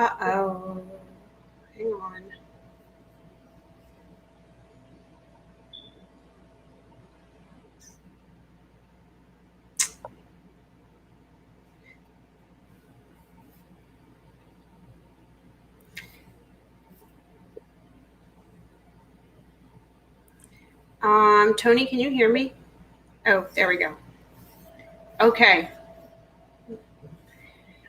Uh-oh. Hang on. Tony, can you hear me? Oh, there we go. Okay.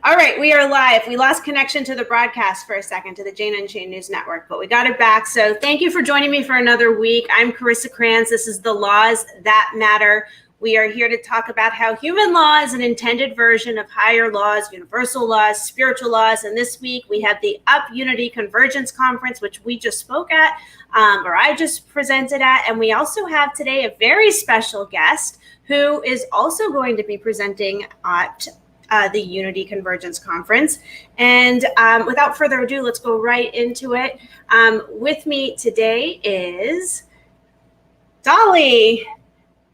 All right, we are live. We lost connection to the broadcast for a second, to the Jane Unchained News Network, but we got it back. So thank you for joining me for another week. I'm Carissa Kranz. This is The Laws That Matter. We are here to talk about how human law is an intended version of higher laws, universal laws, spiritual laws. And this week we have the UP Unity Convergence Conference, which we just spoke at, or I just presented at. And we also have today a very special guest who is also going to be presenting at the Unity Convergence Conference. And without further ado, let's go right into it. With me today is Dolly.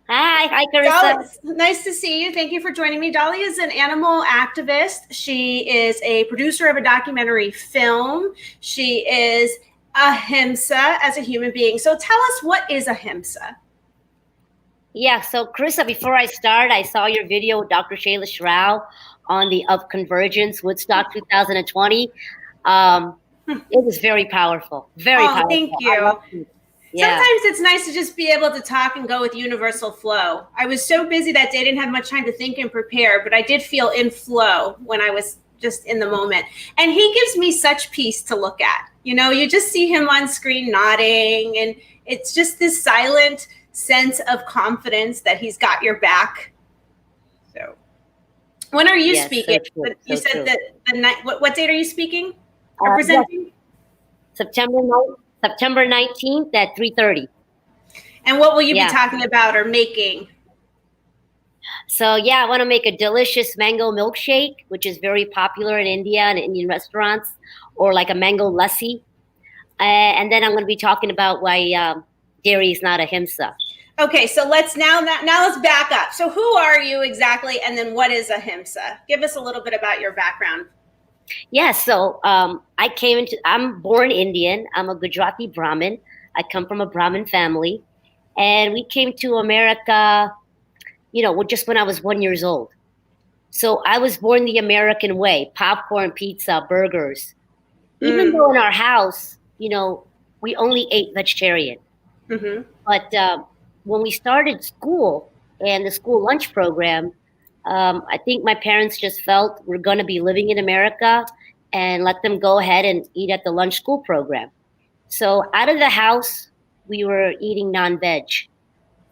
Hi, Carissa. Dolly, nice to see you. Thank you for joining me. Dolly is an animal activist. She is a producer of a documentary film. She is Ahimsa as a human being. So tell us, what is Ahimsa? Yeah, so Carissa, before I start, I saw your video with Dr. Shayla Shrow on the UP Convergence, Woodstock 2020. It was very powerful, very powerful. Thank you. Yeah. Sometimes it's nice to just be able to talk and go with universal flow. I was so busy that day, I didn't have much time to think and prepare, but I did feel in flow when I was just in the moment. And he gives me such peace to look at. You know, you just see him on screen nodding, and it's just this silent sense of confidence that he's got your back. So when are you speaking? So you said that the night, what date are you speaking or presenting? September 19th at 3:30. And what will you be talking about or making? So I want to make a delicious mango milkshake, which is very popular in India and Indian restaurants, or like a mango lassi. And then I'm going to be talking about why dairy is not Ahimsa. Okay, so let's now let's back up. So who are you exactly, and then what is Ahimsa? Give us a little bit about your background. Yeah, so I'm born Indian. I'm a Gujarati Brahmin. I come from a Brahmin family. And we came to America, just when I was 1 year old. So I was born the American way: popcorn, pizza, burgers. Even though in our house, we only ate vegetarian. Mm-hmm. But when we started school and the school lunch program, I think my parents just felt we're going to be living in America and let them go ahead and eat at the lunch school program. So out of the house, we were eating non-veg.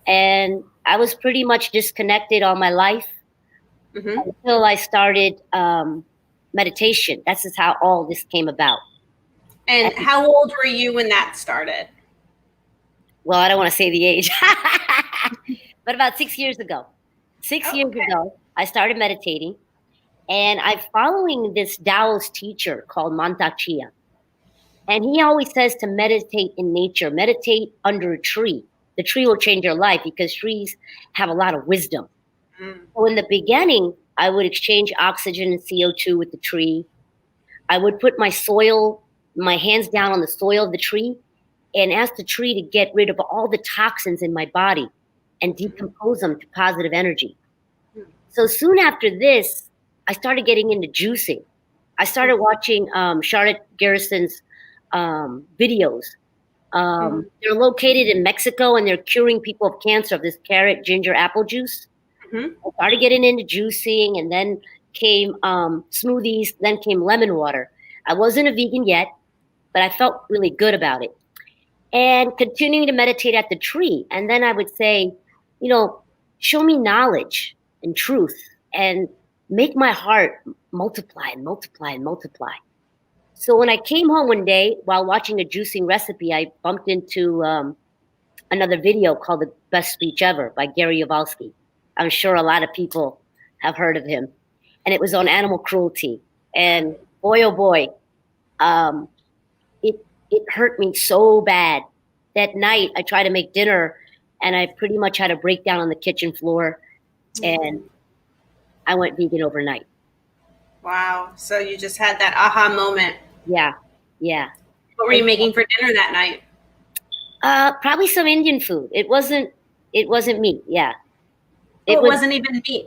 And I was pretty much disconnected all my life until I started meditation. That's just how all this came about. And how old were you when that started? Well, I don't want to say the age, but about 6 years ago. 6 years ago, I started meditating, and I'm following this Taoist teacher called Mantak Chia. And he always says to meditate in nature, meditate under a tree. The tree will change your life because trees have a lot of wisdom. So in the beginning, I would exchange oxygen and CO2 with the tree. I would put my hands down on the soil of the tree and ask the tree to get rid of all the toxins in my body and decompose them to positive energy. So soon after this, I started getting into juicing. I started watching Charlotte Garrison's videos. They're located in Mexico, and they're curing people of cancer of this carrot, ginger, apple juice. I started getting into juicing, and then came smoothies, then came lemon water. I wasn't a vegan yet, but I felt really good about it. And continuing to meditate at the tree. And then I would say, show me knowledge and truth and make my heart multiply and multiply and multiply. So when I came home one day while watching a juicing recipe, I bumped into another video called The Best Speech Ever by Gary Yovalsky. I'm sure a lot of people have heard of him. And it was on animal cruelty. And boy, oh boy, it hurt me so bad. That night, I tried to make dinner, and I pretty much had a breakdown on the kitchen floor, and I went vegan overnight. Wow. So you just had that aha moment. Yeah, yeah. What were you making for dinner that night? Probably some Indian food. It wasn't meat. Yeah. It wasn't even meat.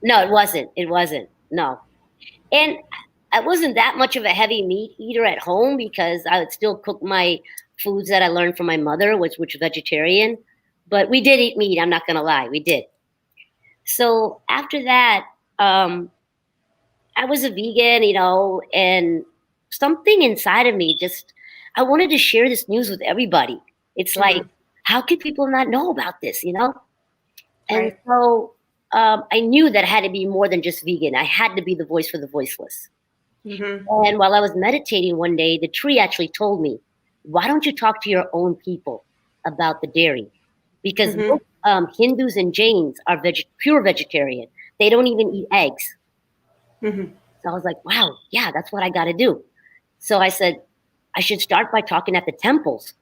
No, it wasn't. It wasn't. No. And I wasn't that much of a heavy meat eater at home because I would still cook my foods that I learned from my mother, which was vegetarian. But we did eat meat. I'm not going to lie. We did. So after that, I was a vegan, and something inside of me I wanted to share this news with everybody. It's like, how could people not know about this, And Right. so I knew that I had to be more than just vegan. I had to be the voice for the voiceless. Mm-hmm. And while I was meditating one day, the tree actually told me, why don't you talk to your own people about the dairy? Because both, Hindus and Jains are pure vegetarian. They don't even eat eggs. Mm-hmm. So I was like, wow, yeah, that's what I got to do. So I said, I should start by talking at the temples,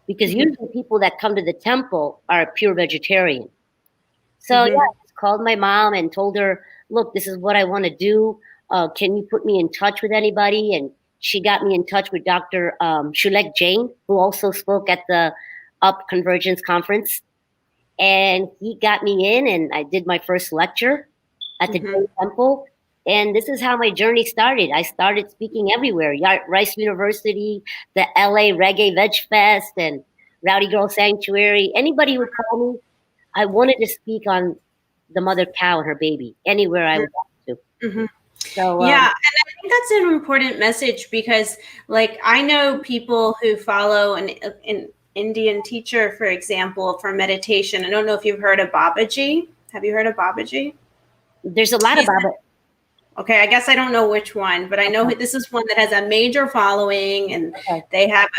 because usually people that come to the temple are pure vegetarian. So yeah, I just called my mom and told her, look, this is what I want to do. Can you put me in touch with anybody? And she got me in touch with Dr. Shulek Jain, who also spoke at the UP Convergence conference. And he got me in, and I did my first lecture at the Jain temple. And this is how my journey started. I started speaking everywhere. Rice University, the LA Reggae Veg Fest, and Rowdy Girl Sanctuary. Anybody would call me. I wanted to speak on the mother cow and her baby anywhere I wanted to. So yeah, and I think that's an important message because, like, I know people who follow an Indian teacher, for example, for meditation. I don't know if you've heard of Babaji. Have you heard of Babaji? There's a lot of Baba. Okay, I guess I don't know which one, but I know this is one that has a major following, and they have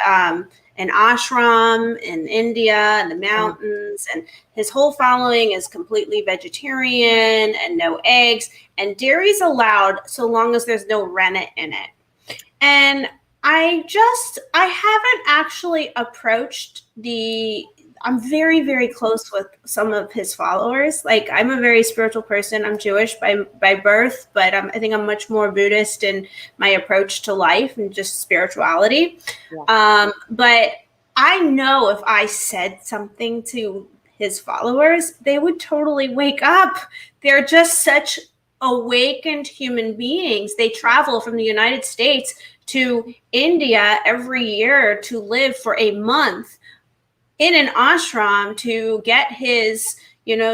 an ashram in India in the mountains, and his whole following is completely vegetarian and no eggs, and dairy's allowed so long as there's no rennet in it. And I haven't actually approached I'm very, very close with some of his followers. Like, I'm a very spiritual person. I'm Jewish by birth, but I think I'm much more Buddhist in my approach to life and just spirituality. Yeah. But I know if I said something to his followers, they would totally wake up. They're just such awakened human beings. They travel from the United States to India every year to live for a month in an ashram to get his,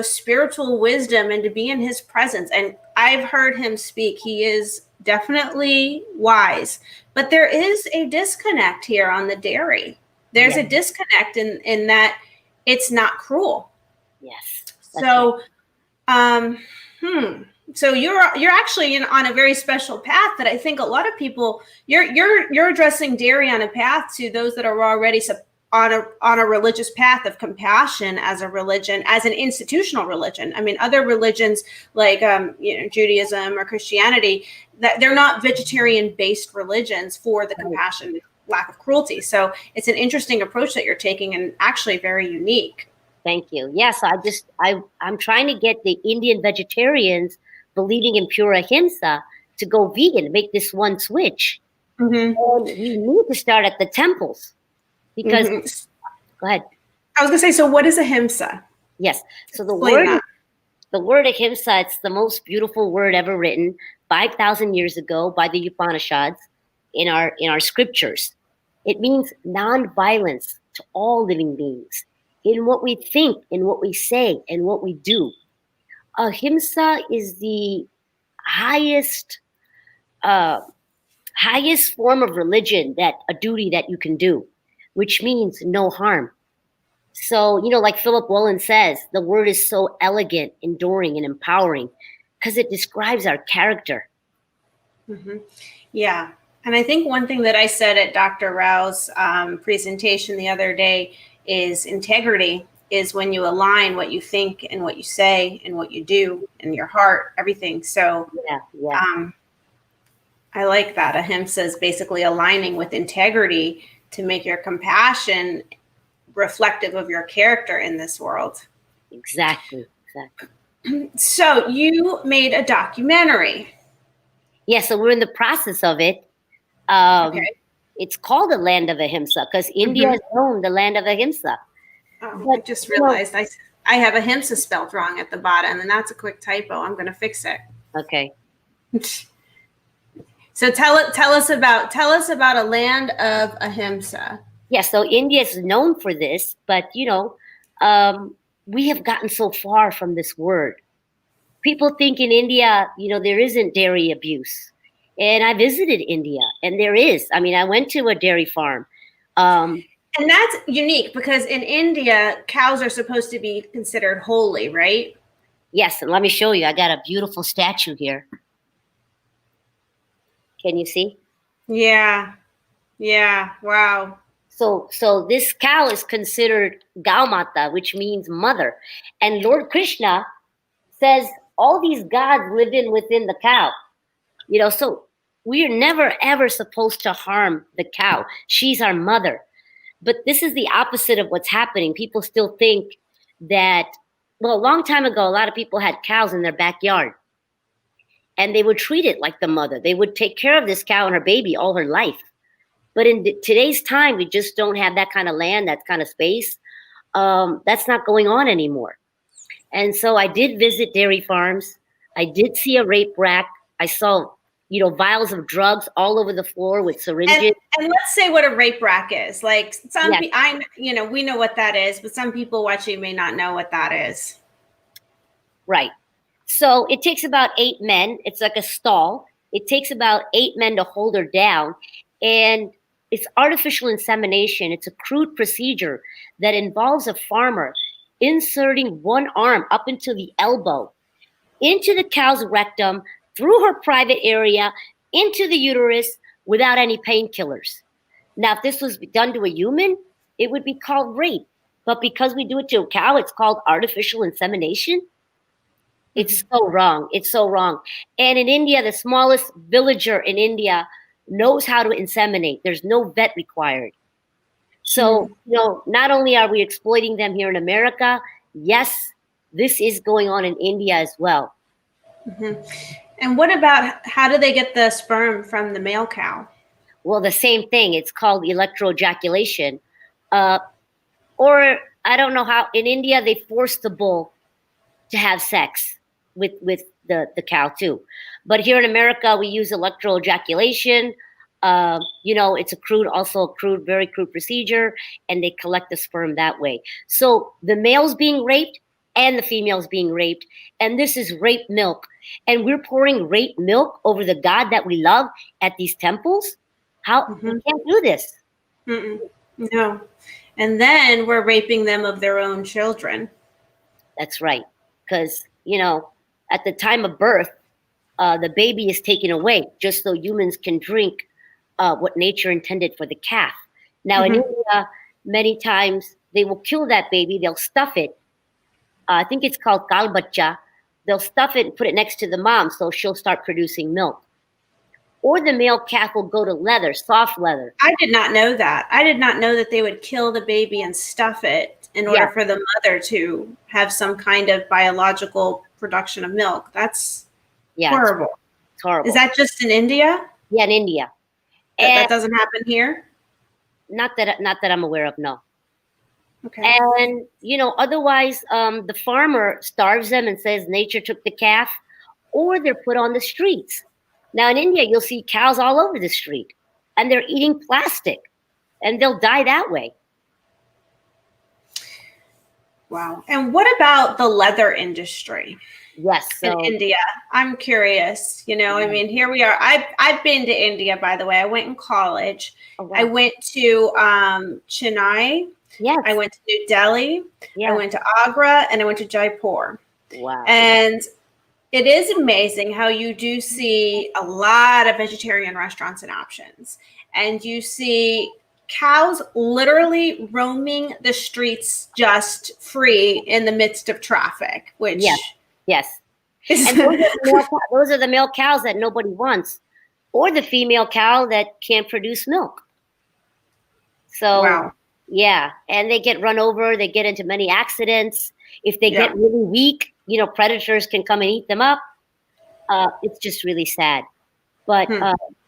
spiritual wisdom and to be in his presence. And I've heard him speak. He is definitely wise, but there is a disconnect here on the dairy. There's a disconnect in that it's not cruel. Yes. So, So you're actually on a very special path that I think a lot of people, you're addressing dairy on a path to those that are already on a religious path of compassion as a religion, as an institutional religion. I mean, other religions like Judaism or Christianity, that they're not vegetarian-based religions for the compassion, lack of cruelty. So it's an interesting approach that you're taking, and actually very unique. Thank you. Yes, I'm trying to get the Indian vegetarians believing in pure ahimsa to go vegan, make this one switch. And we need to start at the temples. Because, go ahead. I was going to say, so what is ahimsa? Yes. So the word ahimsa, it's the most beautiful word ever written 5,000 years ago by the Upanishads in our scriptures. It means non-violence to all living beings in what we think, in what we say, and what we do. Ahimsa is the highest form of religion, a duty that you can do, which means no harm. So, like Philip Wollen says, the word is so elegant, enduring, and empowering because it describes our character. Yeah. And I think one thing that I said at Dr. Rao's presentation the other day is integrity is when you align what you think and what you say and what you do in your heart, everything. So I like that. Ahimsa is basically aligning with integrity to make your compassion reflective of your character in this world. Exactly. So you made a documentary. Yeah, so we're in the process of it. Okay. It's called the land of Ahimsa because India is known the land of Ahimsa. Oh, But, I just you know, realized I have Ahimsa spelled wrong at the bottom, and that's a quick typo. I'm going to fix it. okay. So tell us about a land of Ahimsa. Yeah, so India is known for this, but we have gotten so far from this word. People think in India, there isn't dairy abuse. And I visited India, and there is. I mean, I went to a dairy farm. And that's unique because in India, cows are supposed to be considered holy, right? Yes, and let me show you. I got a beautiful statue here. Can you see? Yeah. Yeah. Wow. So this cow is considered Gaumata, which means mother. And Lord Krishna says all these gods live within the cow. So we are never ever supposed to harm the cow. She's our mother. But this is the opposite of what's happening. People still think that, well, a long time ago, a lot of people had cows in their backyard. And they would treat it like the mother. They would take care of this cow and her baby all her life. But in today's time, we just don't have that kind of land, that kind of space. That's not going on anymore. And so I did visit dairy farms. I did see a rape rack. I saw, vials of drugs all over the floor with syringes. And let's say what a rape rack is. Like we know what that is, but some people watching may not know what that is. Right. So it takes about 8 men. It's like a stall. It takes about 8 men to hold her down. And it's artificial insemination. It's a crude procedure that involves a farmer inserting one arm up into the elbow, into the cow's rectum, through her private area, into the uterus without any painkillers. Now, if this was done to a human, it would be called rape. But because we do it to a cow, it's called artificial insemination. It's so wrong. It's so wrong. And in India, the smallest villager in India knows how to inseminate. There's no vet required. So, not only are we exploiting them here in America, yes, this is going on in India as well. Mm-hmm. And what about, how do they get the sperm from the male cow? Well, the same thing. It's called electroejaculation. Or I don't know how, in India, they force the bull to have sex with the cow too. But here in America, we use electroejaculation. It's a very crude procedure, and they collect the sperm that way. So the male's being raped and the female's being raped, and this is rape milk. And we're pouring rape milk over the God that we love at these temples? How? We can't do this. No. And then we're raping them of their own children. That's right. Because, at the time of birth, the baby is taken away just so humans can drink what nature intended for the calf. Now, in India, many times they will kill that baby. They'll stuff it. I think it's called kalbacha. They'll stuff it and put it next to the mom so she'll start producing milk. Or the male calf will go to leather, soft leather. I did not know that. I did not know that they would kill the baby and stuff it in order for the mother to have some kind of biological production of milk. That's horrible. It's horrible. Is that just in India? Yeah, in India. That doesn't happen here? Not that I'm aware of, no. Okay. And, otherwise, the farmer starves them and says nature took the calf, or they're put on the streets. Now, in India, you'll see cows all over the street, and they're eating plastic, and they'll die that way. Wow. And what about the leather industry? Yes. In India? I'm curious. I mean, here we are. I've been to India, by the way. I went in college. Oh, wow. I went to Chennai. Yes. I went to New Delhi. Yes. I went to Agra, and I went to Jaipur. Wow. And it is amazing how you do see a lot of vegetarian restaurants and options. And you see cows literally roaming the streets just free in the midst of traffic, which... Yes. And those are the male cows that nobody wants, or the female cow that can't produce milk. So, wow. Yeah. And they get run over. They get into many accidents. If they get really weak, predators can come and eat them up. It's just really sad. But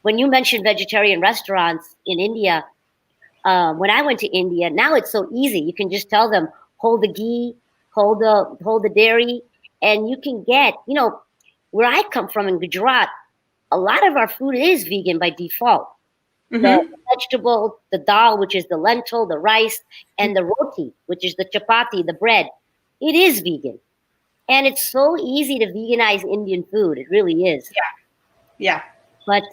when you mentioned vegetarian restaurants in India, when I went to India, now it's so easy. You can just tell them, hold the ghee, hold the dairy, and you can get, where I come from in Gujarat, a lot of our food is vegan by default. The vegetable, the dal, which is the lentil, the rice, and the roti, which is the chapati, the bread. It is vegan. And it's so easy to veganize Indian food. It really is. Yeah. But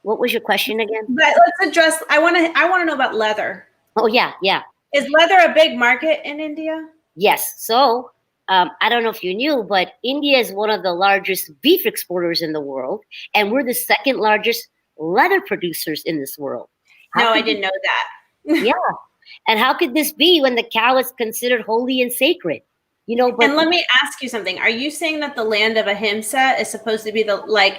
what was your question again? But let's address, I want to know about leather. Oh, yeah. Is leather a big market in India? Yes. So I don't know if you knew, but India is one of the largest beef exporters in the world. And we're the second largest leather producers in this world. I didn't know that. Yeah. And how could this be when the cow is considered holy and sacred? But and let me ask you something. Are you saying that the land of Ahimsa is supposed to be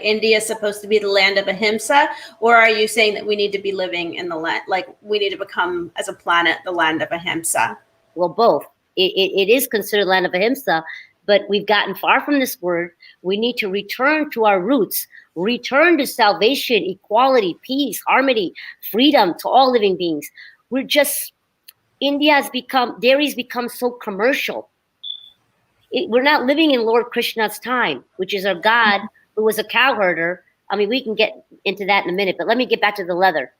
India is supposed to be the land of Ahimsa? Or are you saying that we need to be living in the land, we need to become as a planet, the land of Ahimsa? Well, both. It is considered land of Ahimsa, but we've gotten far from this word. We need to return to our roots, return to salvation, equality, peace, harmony, freedom to all living beings. Dairy's become so commercial. We're not living in Lord Krishna's time, which is our God, who was a cow herder. I mean, we can get into that in a minute, but let me get back to the leather.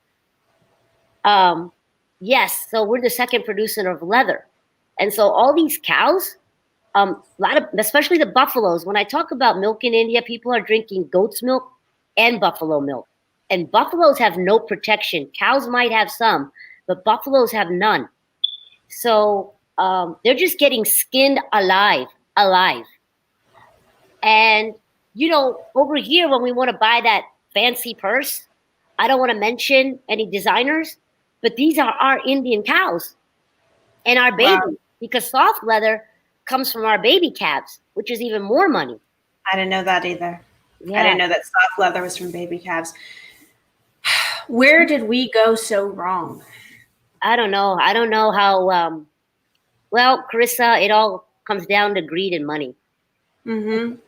Yes, so we're the second producer of leather. And so all these cows, especially the buffaloes, when I talk about milk in India, people are drinking goat's milk and buffalo milk. And buffaloes have no protection. Cows might have some, but buffaloes have none. So they're just getting skinned alive. And, over here, when we want to buy that fancy purse, I don't want to mention any designers, but these are our Indian cows and our babies, because soft leather comes from our baby calves, which is even more money. I didn't know that either. Yeah. I didn't know that soft leather was from baby calves. Where did we go so wrong? I don't know. I don't know how, well, Carissa, it all comes down to greed and money.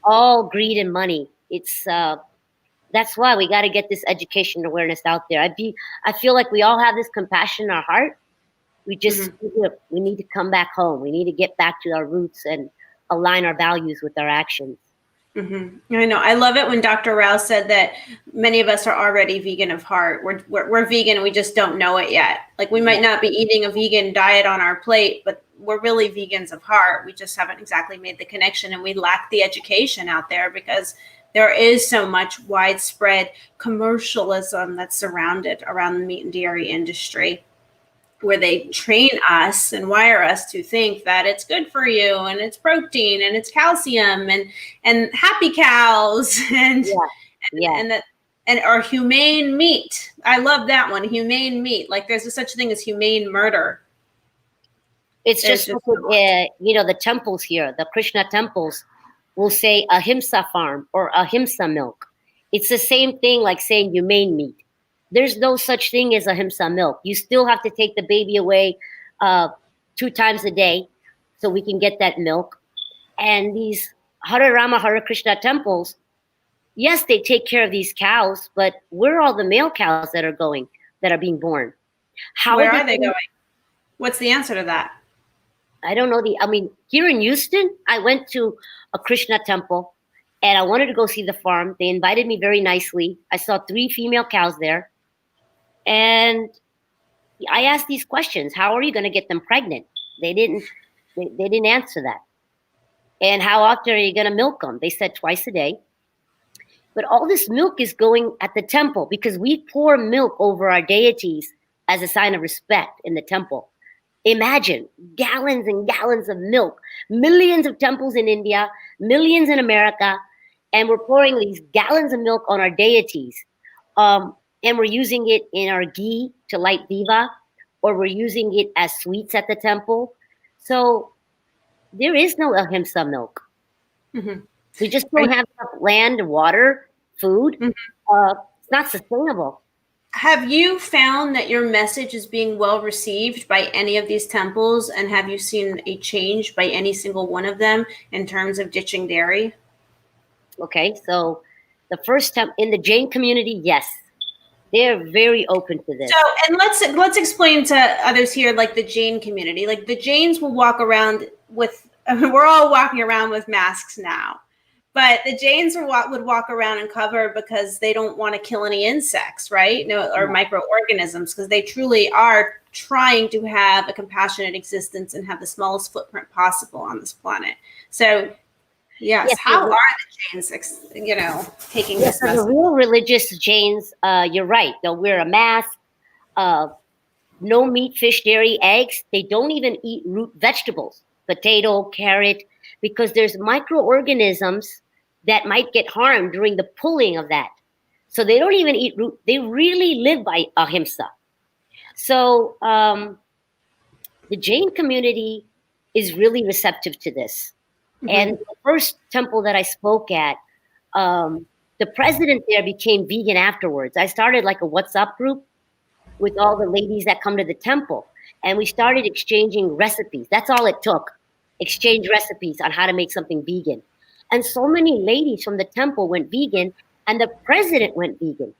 All greed and money. It's that's why we got to get this education awareness out there. I feel like we all have this compassion in our heart. We just we need to come back home. We need to get back to our roots and align our values with our actions. I know. I love it when Dr. Rao said that many of us are already vegan of heart. We're vegan and we just don't know it yet. We might not be eating a vegan diet on our plate, but we're really vegans of heart. We just haven't exactly made the connection, and we lack the education out there because there is so much widespread commercialism that's surrounded around the meat and dairy industry, where they train us and wire us to think that it's good for you and it's protein and it's calcium and happy cows and or humane meat. I love that one, humane meat. There's such a thing as humane murder. It's just the temples here, the Krishna temples will say Ahimsa farm or Ahimsa milk. It's the same thing like saying humane meat. There's no such thing as Ahimsa milk. You still have to take the baby away 2 times a day so we can get that milk. And these Hare Rama, Hare Krishna temples, yes, they take care of these cows, but where are all the male cows that are being born? Where are they going? What's the answer to that? I don't know. Here in Houston, I went to a Krishna temple and I wanted to go see the farm. They invited me very nicely. I saw 3 female cows there. And I asked these questions. How are you going to get them pregnant? They didn't answer that. And how often are you going to milk them? They said twice a day. But all this milk is going at the temple because we pour milk over our deities as a sign of respect in the temple. Imagine gallons and gallons of milk, millions of temples in India, millions in America, and we're pouring these gallons of milk on our deities. And we're using it in our ghee to light diva, or we're using it as sweets at the temple. So there is no Ahimsa milk. We just don't have enough land, water, food. It's not sustainable. Have you found that your message is being well received by any of these temples? And have you seen a change by any single one of them in terms of ditching dairy? Okay, so The first time in the Jain community, yes, they're very open to this. So, and let's explain to others here, like the Jain community. Like the Jains will walk around with, we're all walking around with masks now, but the Jains would walk around and cover because they don't want to kill any insects, right? No, or microorganisms, because they truly are trying to have a compassionate existence and have the smallest footprint possible on this planet. So, yes, how are the Jains, taking this message? The real religious Jains, you're right. They'll wear a mask, no meat, fish, dairy, eggs. They don't even eat root vegetables, potato, carrot, because there's microorganisms that might get harmed during the pulling of that. So they don't even eat root. They really live by Ahimsa. So the Jain community is really receptive to this. Mm-hmm. And the first temple that I spoke at, the president there became vegan afterwards. I started like a WhatsApp group with all the ladies that come to the temple. And we started exchanging recipes. That's all it took. Exchange recipes on how to make something vegan. And so many ladies from the temple went vegan, and the president went vegan.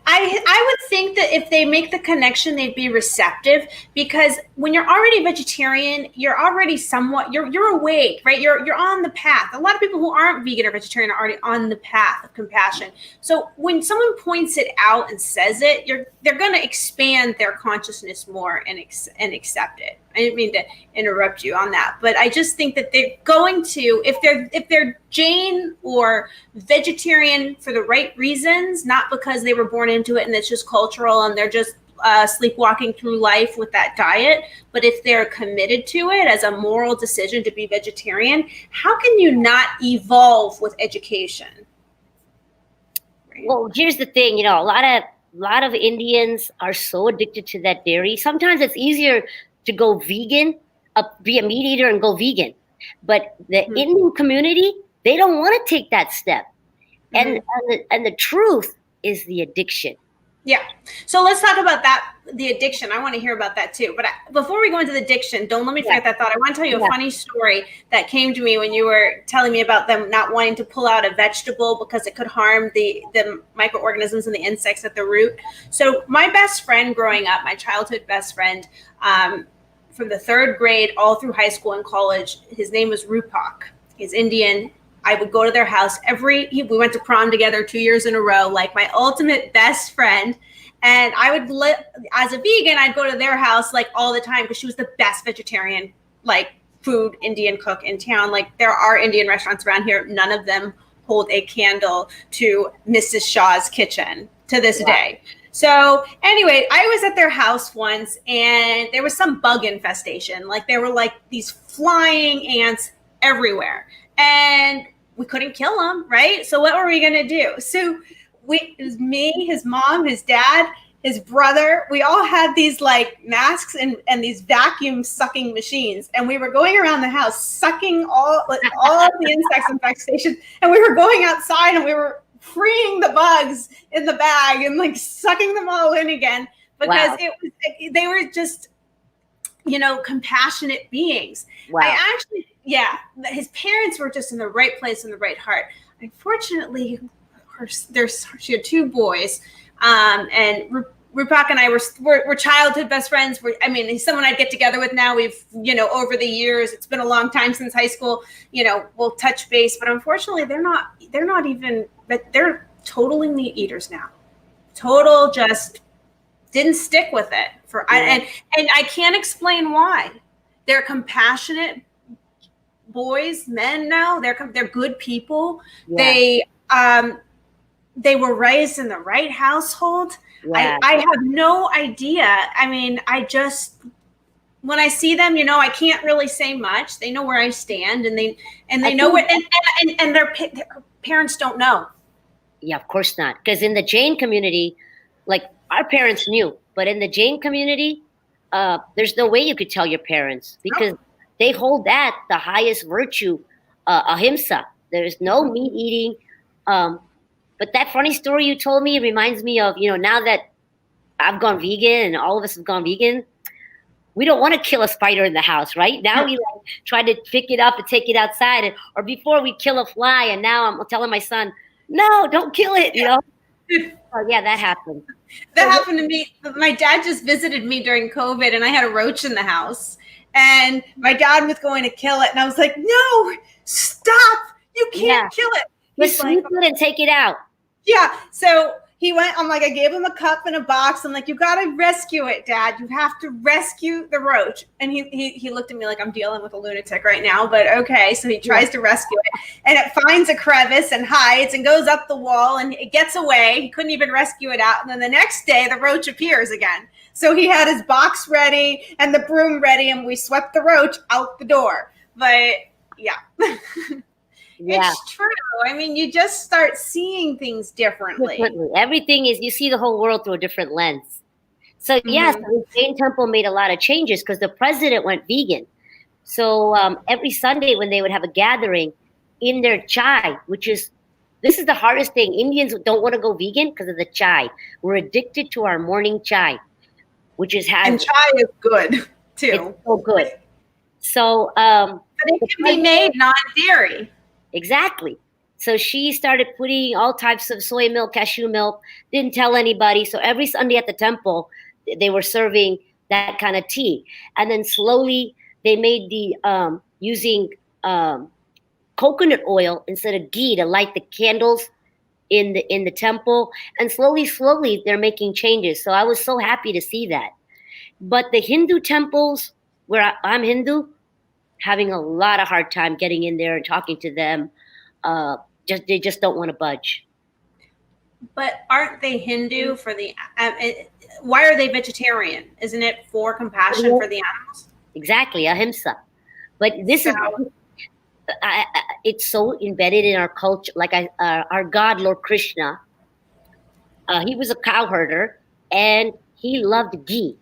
I would think that if they make the connection, they'd be receptive, because when you're already vegetarian, you're already somewhat, you're awake, right? You're on the path. A lot of people who aren't vegan or vegetarian are already on the path of compassion. So when someone points it out and says it, they're going to expand their consciousness more and accept it. I didn't mean to interrupt you on that, but I just think that they're going to, if they're Jain or vegetarian for the right reasons, not because they were born into it and it's just cultural and they're just sleepwalking through life with that diet, but if they're committed to it as a moral decision to be vegetarian, how can you not evolve with education? Right? Well, here's the thing, a lot of Indians are so addicted to that dairy. Sometimes it's easier to go vegan, be a meat eater and go vegan. But the Indian community, they don't want to take that step. And the truth is the addiction. Yeah. So let's talk about that, the addiction. I want to hear about that too. But before we go into the addiction, don't let me forget that thought. I want to tell you a funny story that came to me when you were telling me about them not wanting to pull out a vegetable because it could harm the microorganisms and the insects at the root. So my best friend growing up, my childhood best friend, from the third grade all through high school and college, his name was Rupak. He's Indian. I would go to their house we went to prom together 2 years in a row, like my ultimate best friend. And I would as a vegan, I'd go to their house like all the time because she was the best vegetarian, like food Indian cook in town. Like there are Indian restaurants around here. None of them hold a candle to Mrs. Shaw's kitchen to this day. So anyway, I was at their house once and there was some bug infestation. Like there were like these flying ants everywhere. And we couldn't kill them, right? So what were we going to do? So it was me, his mom, his dad, his brother. We all had these like masks and these vacuum sucking machines. And we were going around the house sucking all the insects infestation. And we were going outside and we were freeing the bugs in the bag and like sucking them all in again, because they were just, compassionate beings. Wow. His parents were just in the right place in the right heart. Unfortunately, she had two boys, and Rupak and I were childhood best friends. He's someone I'd get together with now. We've, over the years, it's been a long time since high school, we'll touch base, but unfortunately they're total meat eaters now. Just didn't stick with it and I can't explain why. They're compassionate boys, men now. They're good people. Yeah. They were raised in the right household. Yeah. I have no idea. When I see them, I can't really say much. They know where I stand, and they know what, and their parents don't know. Yeah, of course not. Because in the Jain community, like our parents knew, but in the Jain community, there's no way you could tell your parents, because they hold that the highest virtue, ahimsa. There's no meat eating. But that funny story you told me reminds me of, now that I've gone vegan and all of us have gone vegan, we don't want to kill a spider in the house, right? Now we try to pick it up and take it outside. Or before we kill a fly, and now I'm telling my son, no, don't kill it, you know. Oh yeah, that happened. That happened to me. My dad just visited me during COVID, and I had a roach in the house. And my dad was going to kill it, and I was like, "No, stop! You can't kill it." Just sweep it and take it out. Yeah. So he went. I'm like, I gave him a cup and a box. I'm like, "You got to rescue it, Dad. You have to rescue the roach." And he looked at me like I'm dealing with a lunatic right now. But okay. So he tries to rescue it, and it finds a crevice and hides and goes up the wall, and it gets away. He couldn't even rescue it out. And then the next day, the roach appears again. So he had his box ready and the broom ready, and we swept the roach out the door. But yeah. Yeah. It's true. I mean, you just start seeing things differently. Everything is, you see the whole world through a different lens. So yes, the Jain Temple made a lot of changes because the president went vegan. So every Sunday when they would have a gathering in their chai, this is the hardest thing. Indians don't want to go vegan because of the chai. We're addicted to our morning chai, and chai is good too. It's so good. So but it can be made non-dairy. Exactly. So she started putting all types of soy milk, cashew milk, didn't tell anybody. So every Sunday at the temple, they were serving that kind of tea. And then slowly they made the using coconut oil instead of ghee to light the candles in the temple. And slowly they're making changes. So I was so happy to see that. But the Hindu temples, where I'm Hindu, having a lot of hard time getting in there and talking to them. They just don't want to budge. But aren't they Hindu for the? Why are they vegetarian? Isn't it for compassion for the animals? Exactly, Ahimsa. But this is it's so embedded in our culture. Like our God, Lord Krishna, he was a cow herder and he loved ghee.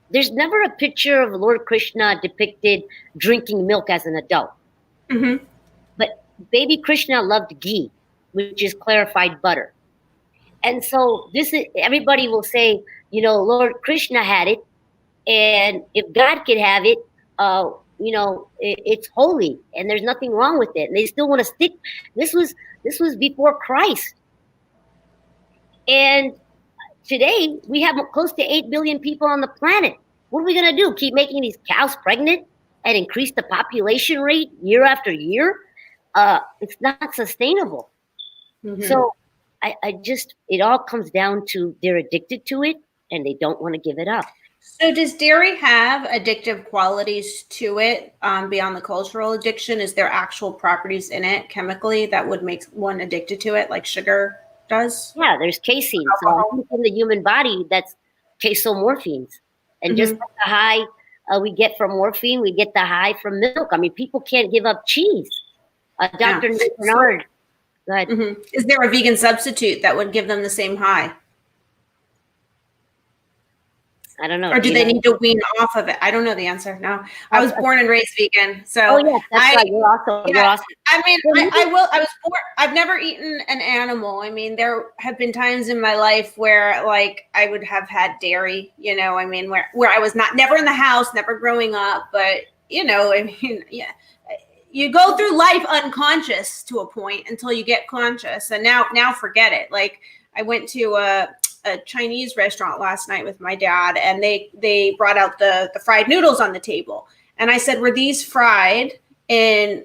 There's never a picture of Lord Krishna depicted drinking milk as an adult. Mm-hmm. But baby Krishna loved ghee, which is clarified butter. And so everybody will say, Lord Krishna had it. And if God could have it, it's holy and there's nothing wrong with it. And they still want to stick. This was before Christ. And today, we have close to 8 billion people on the planet. What are we going to do? Keep making these cows pregnant and increase the population rate year after year? It's not sustainable. Mm-hmm. So it all comes down to they're addicted to it and they don't want to give it up. So does dairy have addictive qualities to it beyond the cultural addiction? Is there actual properties in it chemically that would make one addicted to it, like sugar does? Yeah, there's casein. So in the human body, that's casomorphines. And just like the high we get from morphine, we get the high from milk. I mean, people can't give up cheese. Dr. Bernard, go ahead. Mm-hmm. Is there a vegan substitute that would give them the same high? I don't know. Or do they need to wean off of it? I don't know the answer. No, I was born and raised vegan. So yes, that's right. You're awesome. I mean, I was born. I've never eaten an animal. I mean, there have been times in my life where, like, I would have had dairy. I mean, where I was never in the house, never growing up. But I mean, yeah, you go through life unconscious to a point until you get conscious, and now forget it. Like, I went to a Chinese restaurant last night with my dad, and they brought out the fried noodles on the table. And I said, were these fried in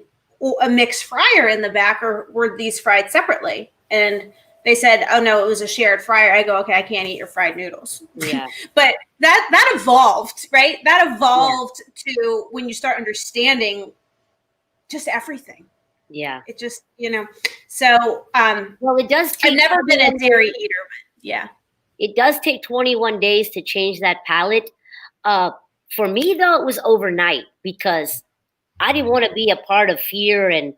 a mixed fryer in the back, or were these fried separately? And they said, oh no, it was a shared fryer. I go, okay, I can't eat your fried noodles. Yeah. But that evolved, right? That evolved to when you start understanding just everything. Yeah. It just, so, well, it does. I've never been a dairy eater, but yeah. It does take 21 days to change that palate. For me, though, it was overnight because I didn't want to be a part of fear and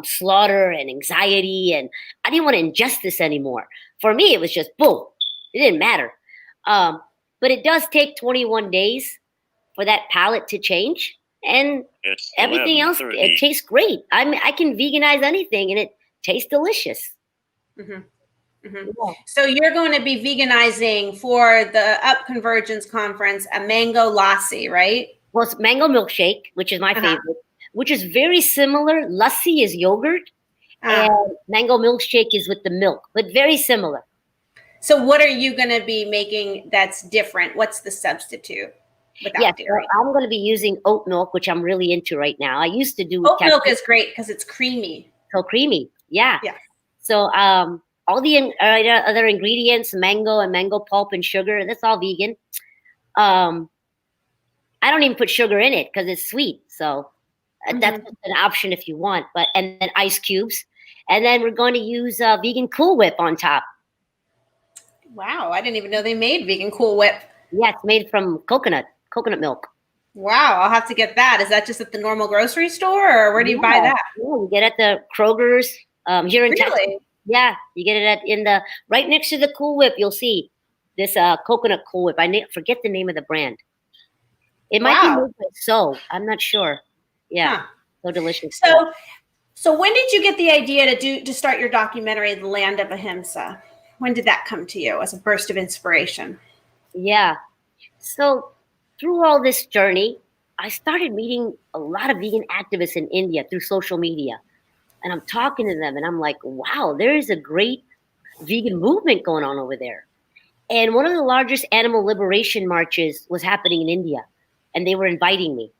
slaughter and anxiety, and I didn't want to ingest this anymore. For me, it was just boom. It didn't matter. But it does take 21 days for that palate to change, and everything else, it tastes great. I can veganize anything, and it tastes delicious. Mm-hmm. Mm-hmm. Yeah. So you're going to be veganizing for the UP Convergence conference a mango lassi, right? Well, it's mango milkshake, which is my favorite, which is very similar. Lassi is yogurt, And mango milkshake is with the milk, but very similar. So what are you going to be making that's different? What's the substitute without dairy? So I'm going to be using oat milk, which I'm really into right now. I used to do oat milk is great because it's creamy. So creamy. Yeah. Yeah. So all the other ingredients, mango and mango pulp and sugar, that's all vegan. I don't even put sugar in it because it's sweet. So that's an option if you want. And then ice cubes. And then we're going to use vegan Cool Whip on top. Wow, I didn't even know they made vegan Cool Whip. Yeah, it's made from coconut milk. Wow, I'll have to get that. Is that just at the normal grocery store, or where do you buy that? Yeah, you get it at the Kroger's here in Texas. Yeah, you get it right next to the Cool Whip. You'll see this coconut Cool Whip. I forget the name of the brand. It might be made by So. I'm not sure. Yeah, so delicious. So when did you get the idea to start your documentary, The Land of Ahimsa? When did that come to you as a burst of inspiration? Yeah. So through all this journey, I started meeting a lot of vegan activists in India through social media. And I'm talking to them and I'm like, wow, there is a great vegan movement going on over there. And one of the largest animal liberation marches was happening in India. And they were inviting me.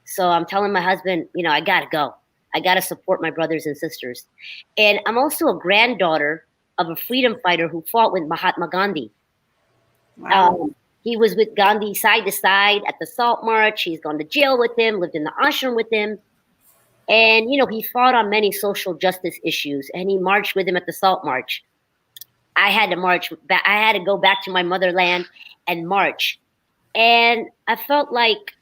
So I'm telling my husband, I got to go. I got to support my brothers and sisters. And I'm also a granddaughter of a freedom fighter who fought with Mahatma Gandhi. Wow. He was with Gandhi side to side at the Salt March. He's gone to jail with him, lived in the ashram with him. And, he fought on many social justice issues and he marched with him at the Salt March. I had to march back. I had to go back to my motherland and march. And I felt like,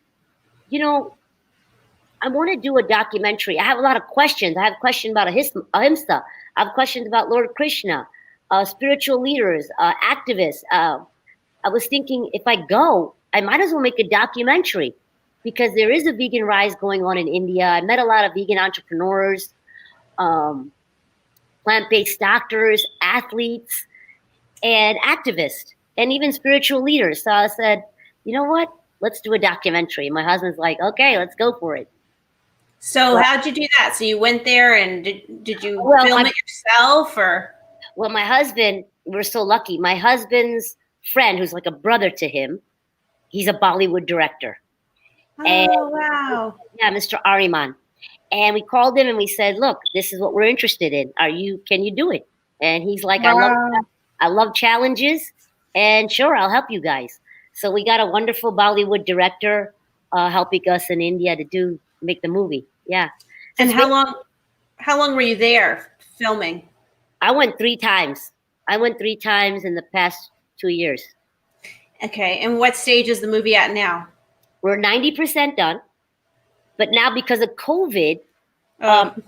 I want to do a documentary. I have a lot of questions. I have questions about Ahimsa. I have questions about Lord Krishna, spiritual leaders, activists. I was thinking if I go, I might as well make a documentary because there is a vegan rise going on in India. I met a lot of vegan entrepreneurs, plant-based doctors, athletes, and activists, and even spiritual leaders. So I said, you know what? Let's do a documentary. My husband's like, okay, let's go for it. So how'd you do that? So you went there and did you film it yourself or? Well, my husband, we're so lucky. My husband's friend, who's like a brother to him, he's a Bollywood director. Oh, wow. Yeah, Mr. Ariman. And we called him and we said, look, this is what we're interested in. Can you do it? And he's like, I love challenges and sure, I'll help you guys. So we got a wonderful Bollywood director helping us in India to make the movie. Yeah. And how long were you there filming? I went 3 times. I went 3 times in the past 2 years. Okay. And what stage is the movie at now? We're 90% done. But now because of COVID,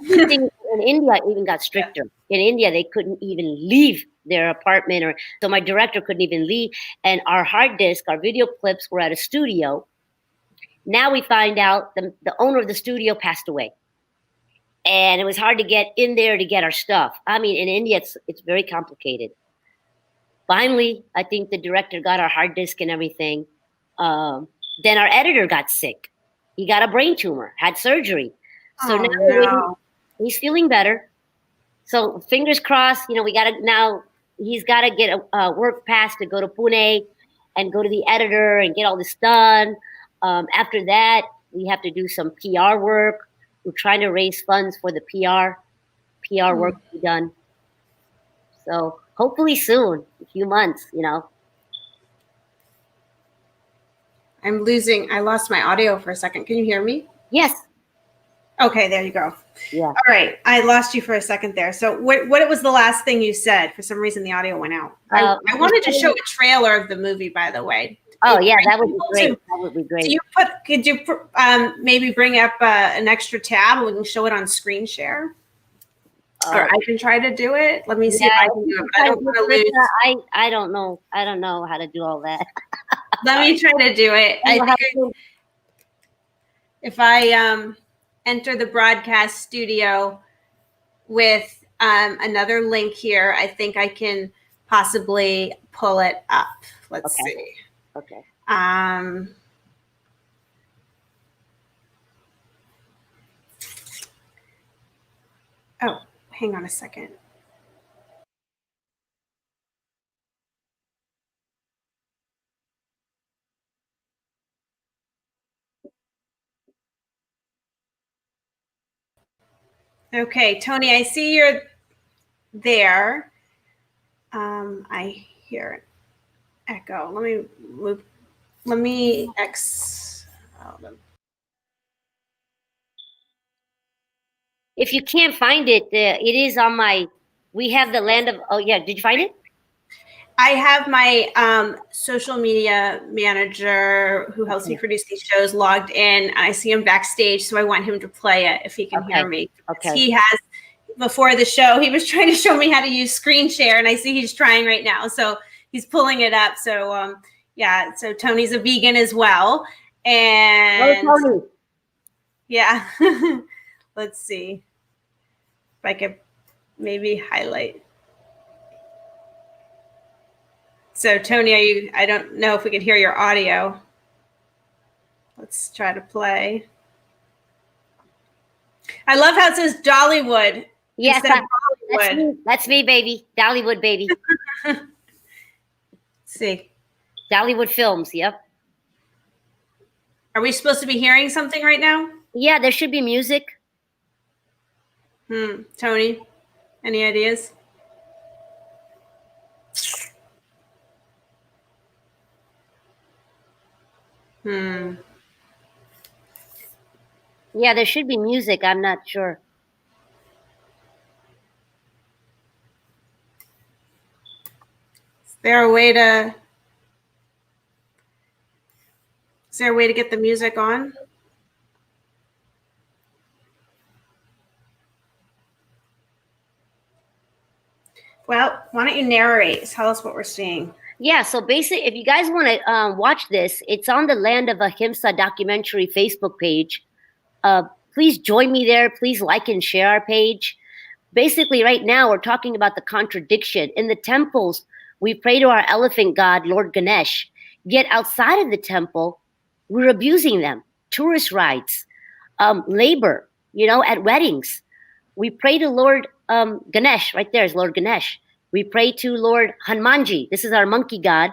things in India even got stricter. In India, they couldn't even leave their apartment so my director couldn't even leave. And our hard disk, our video clips were at a studio. Now we find out the owner of the studio passed away. And it was hard to get in there to get our stuff. I mean, in India, it's very complicated. Finally, I think the director got our hard disk and everything. Then our editor got sick. He got a brain tumor, had surgery. So now he's feeling better. So fingers crossed, he's got to get a work pass to go to Pune and go to the editor and get all this done. After that, we have to do some PR work. We're trying to raise funds for the PR work to be done. So hopefully soon, a few months, I lost my audio for a second. Can you hear me? Yes. Okay, there you go. Yeah. All right. I lost you for a second there. So what was the last thing you said? For some reason, the audio went out. I wanted to show a trailer of the movie, by the way. Oh, yeah, that would be great. That would be great. Could you maybe bring up an extra tab and we can show it on screen share? Or I can try to do it. Let me see if I can do it. But I don't want to lose. I don't know. I don't know how to do all that. Let me try to do it. If I enter the broadcast studio with another link here, I think I can possibly pull it up. Let's see. Okay. Oh, hang on a second. Okay, Tony, I see you're there. I hear an echo. Let me move. Let me If you can't find it, it is on my. We have the land of. Oh yeah, did you find it? I have my social media manager who helps me produce these shows logged in. I see him backstage, so I want him to play it if he can hear me. Okay. He has, before the show, he was trying to show me how to use screen share, and I see he's trying right now. So he's pulling it up. So yeah, so Tony's a vegan as well. And Tony. Yeah, let's see if I could maybe highlight. So Tony, I don't know if we can hear your audio. Let's try to play. I love how it says Dollywood. Yes, that's me, baby. Dollywood, baby. Let's see. Dollywood Films, yep. Are we supposed to be hearing something right now? Yeah, there should be music. Tony, any ideas? Yeah, there should be music. I'm not sure. Is there a way to get the music on? Well, why don't you narrate? Tell us what we're seeing. Yeah, so basically, if you guys want to watch this, it's on the Land of Ahimsa documentary Facebook page. Please join me there. Please like and share our page. Basically, right now, we're talking about the contradiction. In the temples, we pray to our elephant god, Lord Ganesh. Yet outside of the temple, we're abusing them. Tourist rides, labor, at weddings. We pray to Lord Ganesh. Right there is Lord Ganesh. We pray to Lord Hanumanji. This is our monkey god,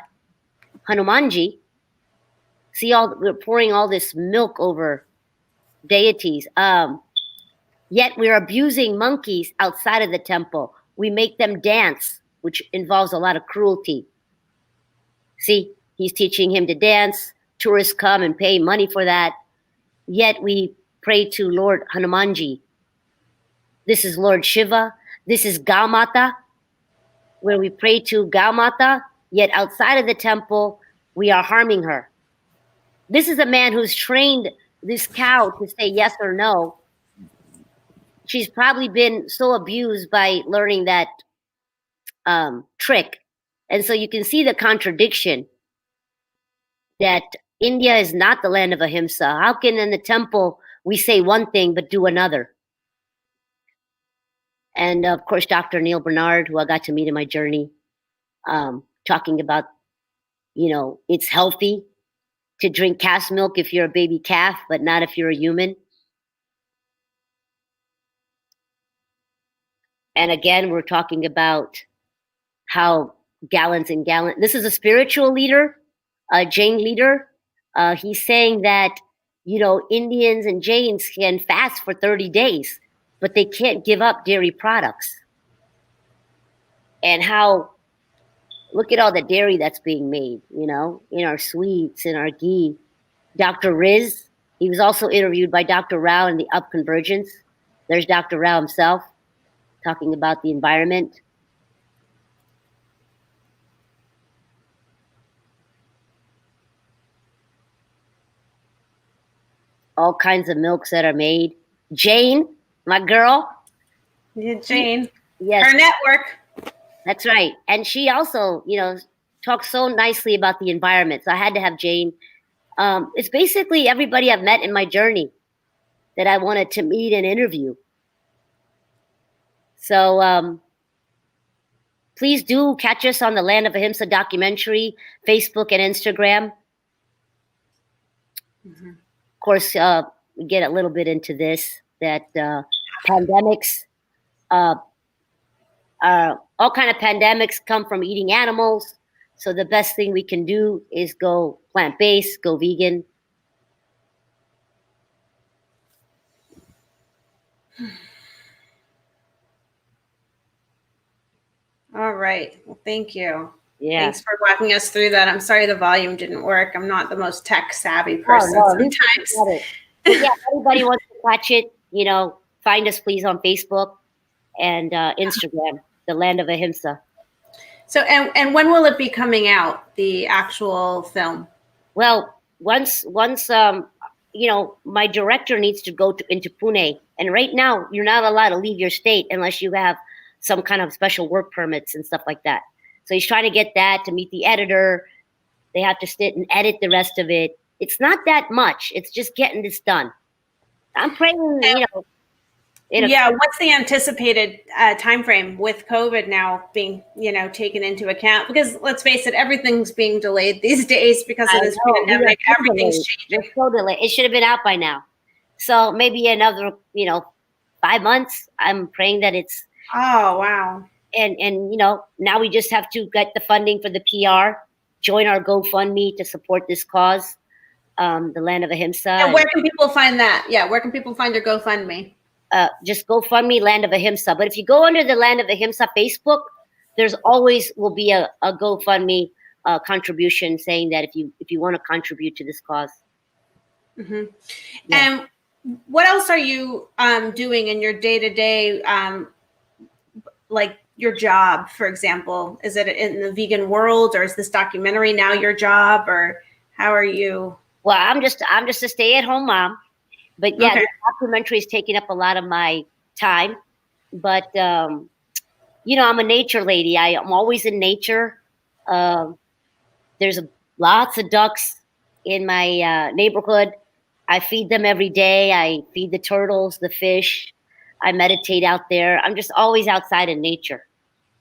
Hanumanji. See, we're pouring all this milk over deities. Yet we're abusing monkeys outside of the temple. We make them dance, which involves a lot of cruelty. See, he's teaching him to dance. Tourists come and pay money for that. Yet we pray to Lord Hanumanji. This is Lord Shiva. This is Gaumata, where we pray to Gaumata. Yet outside of the temple, we are harming her. This is a man who's trained this cow to say yes or no. She's probably been so abused by learning that trick. And so you can see the contradiction that India is not the land of Ahimsa. How can in the temple we say one thing but do another? And of course, Dr. Neil Bernard, who I got to meet in my journey, talking about, it's healthy to drink calf's milk if you're a baby calf, but not if you're a human. And again, we're talking about how gallons and gallons. This is a spiritual leader, a Jain leader. He's saying that, Indians and Jains can fast for 30 days, but they can't give up dairy products. And how, look at all the dairy that's being made, in our sweets, in our ghee. Dr. Riz, he was also interviewed by Dr. Rao in the UP Convergence. There's Dr. Rao himself talking about the environment. All kinds of milks that are made. Jane, my girl. Yeah, Jane. Yes. Her network. That's right. And she also, talks so nicely about the environment. So I had to have Jane. It's basically everybody I've met in my journey that I wanted to meet and interview. So please do catch us on the Land of Ahimsa documentary, Facebook and Instagram. Mm-hmm. Of course, we get a little bit into this, that pandemics, all kind of pandemics come from eating animals. So the best thing we can do is go plant-based, go vegan. All right. Well, thank you. Yeah. Thanks for walking us through that. I'm sorry the volume didn't work. I'm not the most tech savvy person sometimes. But yeah, everybody wants to watch it. Find us please on Facebook and Instagram, The Land of Ahimsa. So, and when will it be coming out, the actual film? Well, once my director needs to go into Pune, and right now you're not allowed to leave your state unless you have some kind of special work permits and stuff like that. So he's trying to get that to meet the editor. They have to sit and edit the rest of it. It's not that much. It's just getting this done. I'm praying, Yeah, what's the anticipated time frame with COVID now being, taken into account? Because let's face it, everything's being delayed these days because of this pandemic. Everything's changing. So delayed. It should have been out by now. So maybe another, 5 months. I'm praying that it's. Oh, wow. And now we just have to get the funding for the PR, join our GoFundMe to support this cause, the Land of Ahimsa. And where can people find that? Yeah, where can people find your GoFundMe? Just GoFundMe Land of Ahimsa. But if you go under the Land of Ahimsa Facebook, there's always will be a GoFundMe contribution saying that if you want to contribute to this cause. Mm-hmm. Yeah. And what else are you doing in your day-to-day, like your job, for example? Is it in the vegan world, or is this documentary now your job, or how are you? Well, I'm just a stay-at-home mom. But yeah, the documentary is taking up a lot of my time. But, I'm a nature lady. I'm always in nature. There's lots of ducks in my neighborhood. I feed them every day. I feed the turtles, the fish. I meditate out there. I'm just always outside in nature.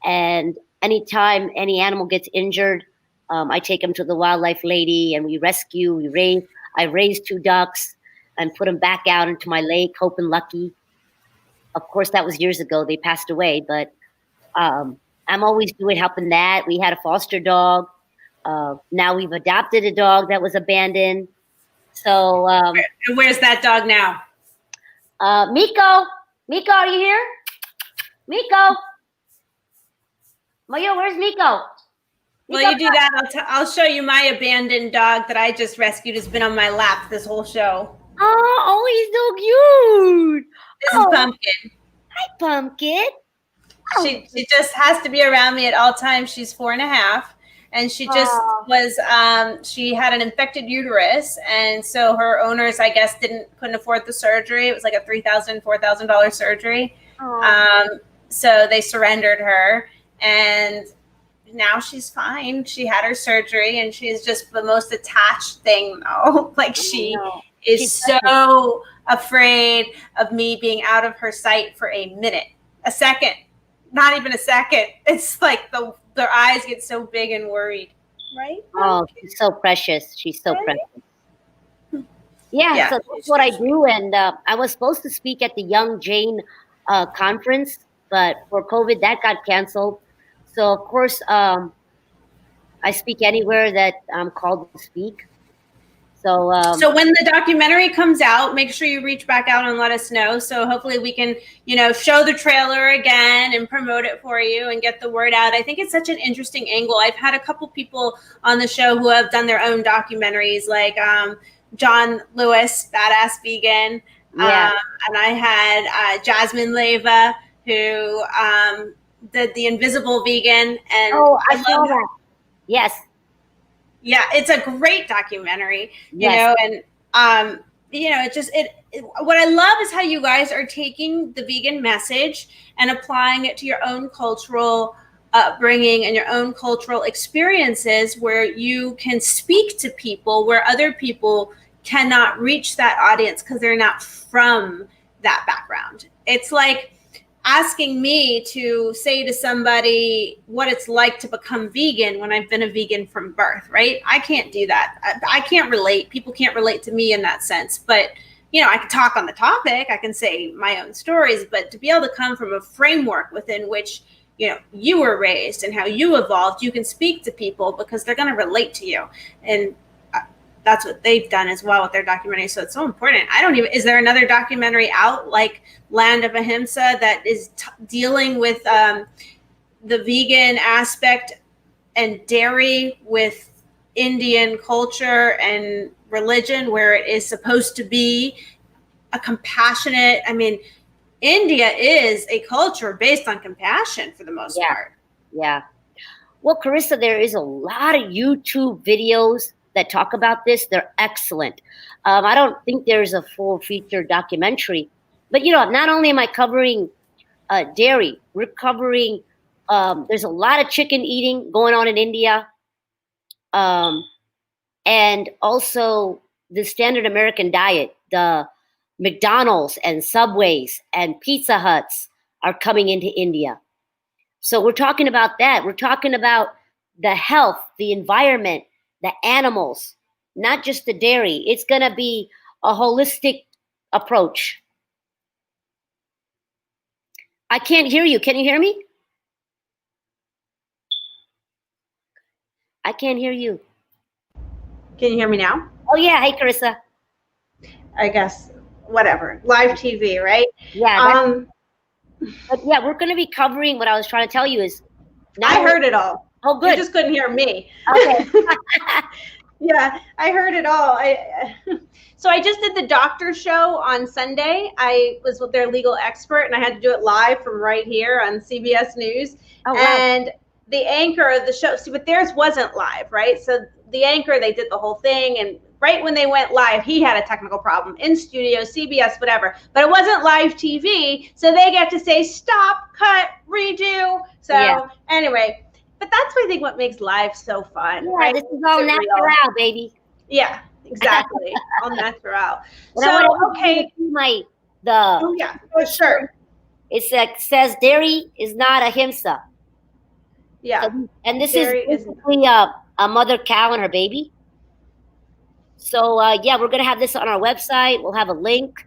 And anytime any animal gets injured, I take them to the wildlife lady and we rescue, I raise 2 ducks and put them back out into my lake, Hope and Lucky. Of course, that was years ago. They passed away, but I'm always helping that. We had a foster dog. Now we've adopted a dog that was abandoned. So where's that dog now? Miko, are you here? Miko, Mayo, where's Miko? While you do that, I'll show you my abandoned dog that I just rescued. Has been on my lap this whole show. Oh, he's so cute. This is Pumpkin. Hi, Pumpkin. Oh. She just has to be around me at all times. She's 4.5, and she just was. She had an infected uterus, and so her owners, I guess, couldn't afford the surgery. It was like a $3,000-4,000 surgery. So they surrendered her, and now she's fine. She had her surgery, and she's just the most attached thing, though. Like she is so afraid of me being out of her sight for a minute, a second, not even a second. It's like their eyes get so big and worried, right? Oh, she's so precious. She's so precious. Yeah, so that's what I do. And I was supposed to speak at the Young Jane conference, but for COVID, that got canceled. So, of course, I speak anywhere that I'm called to speak. So when the documentary comes out, make sure you reach back out and let us know. So hopefully we can, show the trailer again and promote it for you and get the word out. I think it's such an interesting angle. I've had a couple people on the show who have done their own documentaries, like John Lewis, Badass Vegan. Yeah. And I had Jasmine Leva, who did The Invisible Vegan. And I saw that. Yes. Yeah, it's a great documentary, you know, and what I love is how you guys are taking the vegan message and applying it to your own cultural upbringing and your own cultural experiences, where you can speak to people where other people cannot reach that audience because they're not from that background. It's like asking me to say to somebody what it's like to become vegan when I've been a vegan from birth, right? I can't do that. I can't relate. People can't relate to me in that sense. But, I can talk on the topic. I can say my own stories. But to be able to come from a framework within which you were raised and how you evolved, you can speak to people because they're going to relate to you. And that's what they've done as well with their documentary. So it's so important. Is there another documentary out like Land of Ahimsa that is dealing with the vegan aspect and dairy with Indian culture and religion, where it is supposed to be a compassionate, India is a culture based on compassion for the most part. Yeah. Well, Carissa, there is a lot of YouTube videos that talk about this. They're excellent. I don't think there's a full feature documentary, but not only am I covering dairy, we're covering, there's a lot of chicken eating going on in India. And also the standard American diet, the McDonald's and Subways and Pizza Huts are coming into India. So we're talking about that. We're talking about the health, the environment, the animals, not just the dairy. It's going to be a holistic approach. I can't hear you. Can you hear me? I can't hear you. Can you hear me now? Oh, yeah. Hey, Carissa. I guess, whatever. Live TV, right? Yeah. But yeah, we're going to be covering what I was trying to tell you is. I heard it all. Oh, good. You just couldn't hear me. Okay. Yeah, I heard it all. So I just did the doctor show on Sunday. I was with their legal expert, and I had to do it live from right here on CBS News. Oh, wow. And the anchor of the show, but theirs wasn't live, right? So the anchor, they did the whole thing, and right when they went live, he had a technical problem in studio, CBS, whatever. But it wasn't live TV, so they get to say stop, cut, redo. So anyway, but that's what I think what makes live so fun. Yeah, right? This is all natural, baby. Yeah, exactly. All natural. Sure. It says dairy is not ahimsa. Yeah. And this is basically a mother cow and her baby. So, we're going to have this on our website. We'll have a link.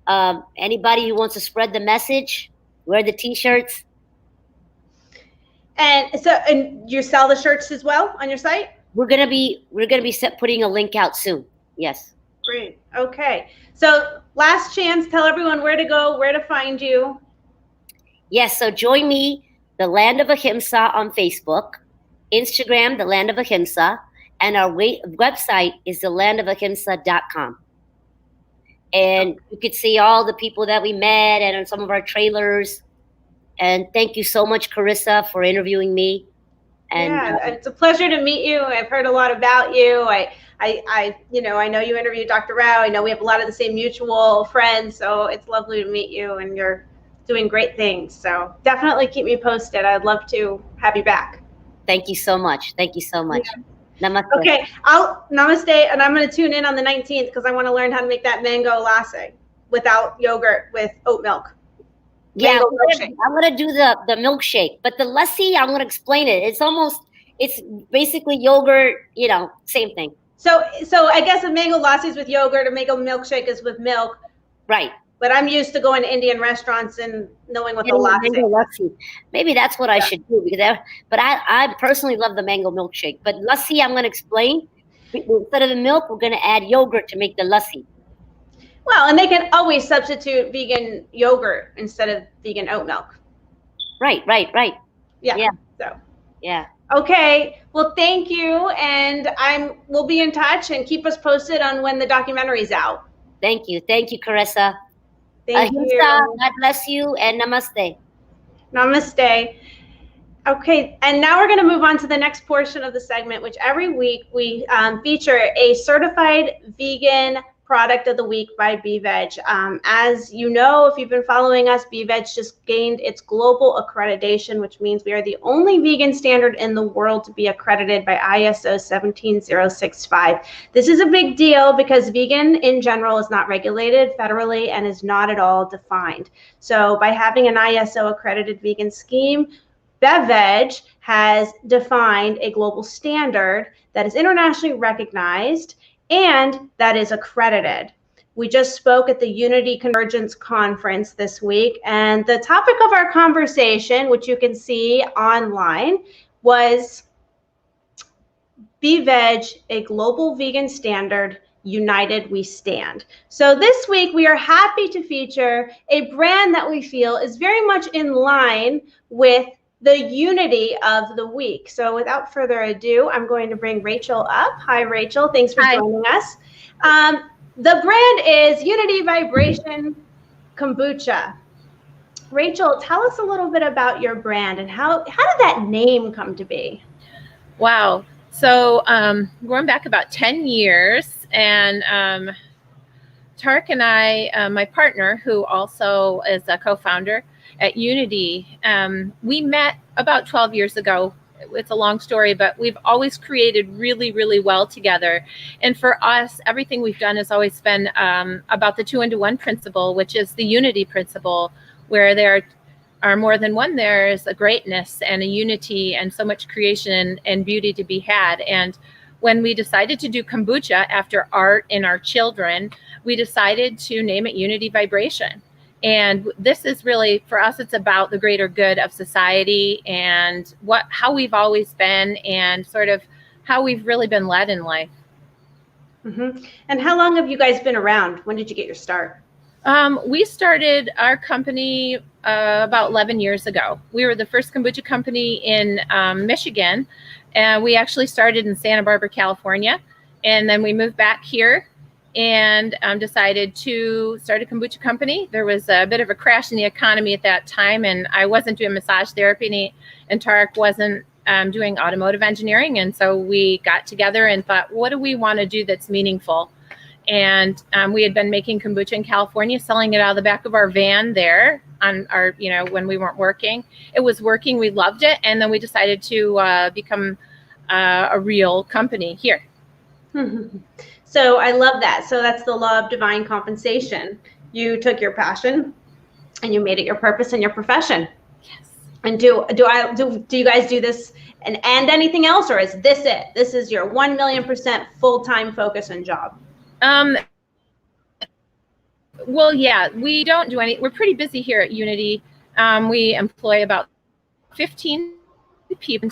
Anybody who wants to spread the message, wear the T-shirts. And you sell the shirts as well on your site? We're going to be putting a link out soon. Yes. Great. Okay. So last chance, tell everyone where to go, where to find you. Yes. So join me, The Land of Ahimsa on Facebook, Instagram, The Land of Ahimsa. And our website is thelandofahimsa.com. And you could see all the people that we met and on some of our trailers. And thank you so much, Carissa, for interviewing me. And it's a pleasure to meet you. I've heard a lot about you. I know you interviewed Dr. Rao. I know we have a lot of the same mutual friends. So it's lovely to meet you, and you're doing great things. So definitely keep me posted. I'd love to have you back. Thank you so much. Thank you so much. Yeah. Namaste. Okay, namaste, and I'm going to tune in on the 19th because I want to learn how to make that mango latte without yogurt, with oat milk. Yeah, I'm going to do the milkshake, but the lassi, I'm going to explain it. It's basically yogurt, same thing. So I guess a mango lassi is with yogurt, a mango milkshake is with milk. Right. But I'm used to going to Indian restaurants and knowing what the lassi. Maybe that's what I should do. But I personally love the mango milkshake. But lassi, I'm going to explain. Instead of the milk, we're going to add yogurt to make the lassi. Well, and they can always substitute vegan yogurt instead of vegan oat milk. Right. Yeah. So. Yeah. Okay. Well, thank you, and we'll be in touch, and keep us posted on when the documentary's out. Thank you, Carissa. Thank you. God bless you, and namaste. Namaste. Okay, and now we're going to move on to the next portion of the segment, which every week we feature a certified vegan product of the week by BeVeg. As you know, if you've been following us, BeVeg just gained its global accreditation, which means we are the only vegan standard in the world to be accredited by ISO 17065. This is a big deal because vegan in general is not regulated federally and is not at all defined. So by having an ISO accredited vegan scheme, BeVeg has defined a global standard that is internationally recognized and that is accredited. We just spoke at the Unity Convergence conference this week, and the topic of our conversation, which you can see online, was BeVeg, a global vegan standard. United we stand. So this week we are happy to feature a brand that we feel is very much in line with the unity of the week. So without further ado, I'm going to bring Rachel up. Hi, Rachel. Thanks for joining us. The brand is Unity Vibration Kombucha. Rachel, tell us a little bit about your brand and how did that name come to be? Wow. So going back about 10 years, and Tarek and I, my partner, who also is a co-founder at Unity, we met about 12 years ago. It's a long story, but we've always created really, really well together. And for us, everything we've done has always been about the 2-into-1 principle, which is the unity principle, where there are more than one. There's a greatness and a unity and so much creation and beauty to be had. And when we decided to do kombucha after art and our children, we decided to name it Unity Vibration. And this is really, for us, it's about the greater good of society and how we've always been and sort of how we've really been led in life. Mm-hmm. And how long have you guys been around? When did you get your start? We started our company about 11 years ago. We were the first kombucha company in Michigan, and we actually started in Santa Barbara, California, and then we moved back here and decided to start a kombucha company. There was a bit of a crash in the economy at that time, and I wasn't doing massage therapy, and Tarek wasn't doing automotive engineering, and so we got together and thought, what do we want to do that's meaningful? And we had been making kombucha in California, selling it out of the back of our van there on our, when we weren't working. It was working. We loved it. And then we decided to become a real company here. So I love that. So that's the law of divine compensation. You took your passion and you made it your purpose and your profession. Yes. And do you guys do this and anything else, or is this it? This is your 1,000,000% full-time focus and job? Well, yeah, we don't do any. We're pretty busy here at Unity. We employ about 15 people.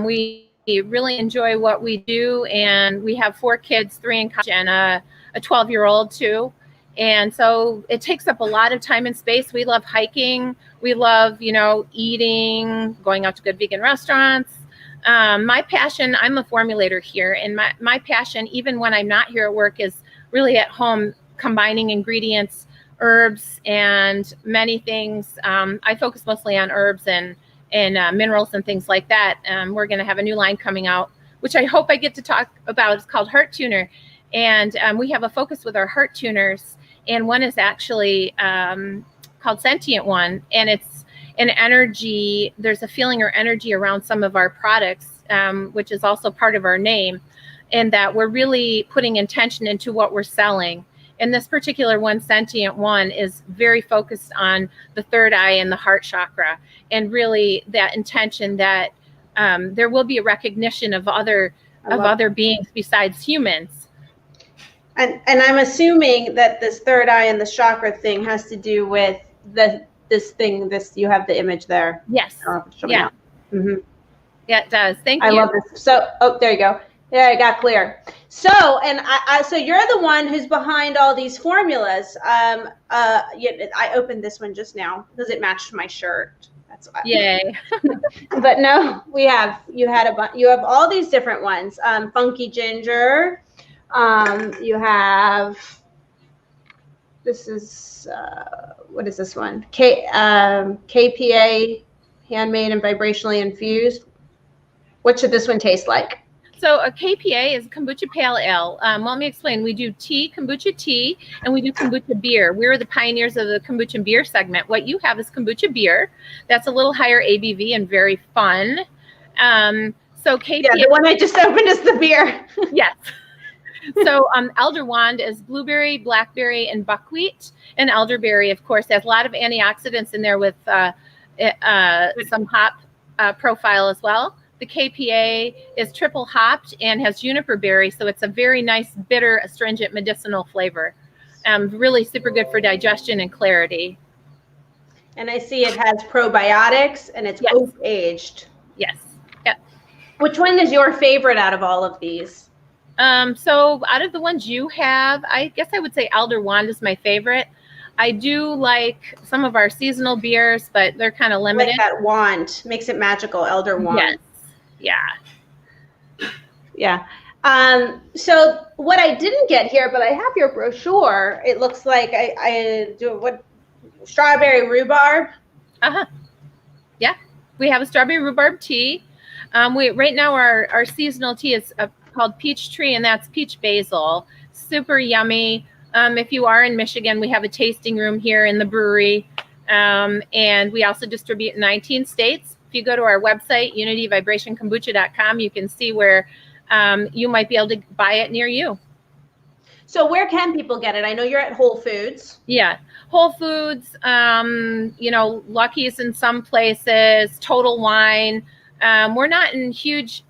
We really enjoy what we do, and we have 4 kids, 3 in college, and a 12-year-old too. And so it takes up a lot of time and space. We love hiking. We love, eating, going out to good vegan restaurants. My passion, I'm a formulator here, and my passion, even when I'm not here at work, is really at home, combining ingredients, herbs, and many things. I focus mostly on herbs and minerals and things like that. We're going to have a new line coming out, which I hope I get to talk about. It's called Heart Tuner. And we have a focus with our heart tuners. And one is actually called Sentient One. And it's an energy, there's a feeling or energy around some of our products, which is also part of our name, and that we're really putting intention into what we're selling. And this particular one, Sentient One, is very focused on the third eye and the heart chakra, and really that intention that there will be a recognition of other beings besides humans. And I'm assuming that this third eye and the chakra thing has to do with this you have the image there. Yes. Yeah. Mm-hmm. Yeah, it does. Thank you. I love this. So, there you go. Yeah, it got clear. So, and so you're the one who's behind all these formulas. I opened this one just now because it matched my shirt. That's why. Yay. But no, you have all these different ones. Funky ginger. You have, this is, what is this one? KPA, handmade and vibrationally infused. What should this one taste like? So a KPA is kombucha pale ale. Let me explain. We do kombucha tea, and we do kombucha beer. We're the pioneers of the kombucha beer segment. What you have is kombucha beer. That's a little higher ABV and very fun. So KPA. Yeah, the one I just opened is the beer. Yes. So elder wand is blueberry, blackberry, and buckwheat. And elderberry, of course, has a lot of antioxidants in there with some hop profile as well. The KPA is triple hopped and has juniper berry, so it's a very nice, bitter, astringent, medicinal flavor. Really super good for digestion and clarity. And I see it has probiotics and it's oak aged. Yes. Yep. Which one is your favorite out of all of these? So out of the ones you have, I guess I would say Elder Wand is my favorite. I do like some of our seasonal beers, but they're kind of limited. Like that wand makes it magical, Elder Wand. Yes. Yeah. Yeah. So what I didn't get here, but I have your brochure. It looks like I do what strawberry rhubarb. Yeah. We have a strawberry rhubarb tea. Right now our seasonal tea is called Peach Tree, and that's peach basil. Super yummy. If you are in Michigan, we have a tasting room here in the brewery, and we also distribute in 19 states. If you go to our website, unityvibrationkombucha.com, you can see where you might be able to buy it near you. So where can people get it? I know you're at Whole Foods. Yeah, Whole Foods, Lucky's in some places, Total Wine. We're not in huge,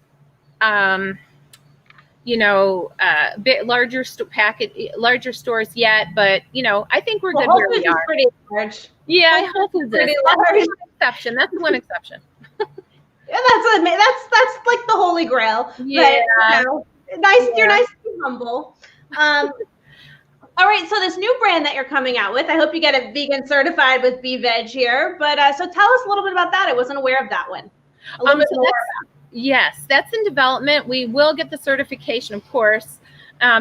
bit larger stores yet, but I think we're good where we are. Pretty large. Yeah, Whole Foods is large. Exception. That's one exception. Yeah, that's like the holy grail. Yeah. But, nice. You're nice and humble. All right. So this new brand that you're coming out with, I hope you get it vegan certified with BeVeg here. But so tell us a little bit about that. I wasn't aware of that one. A little bit more. Yes, that's in development. We will get the certification, of course,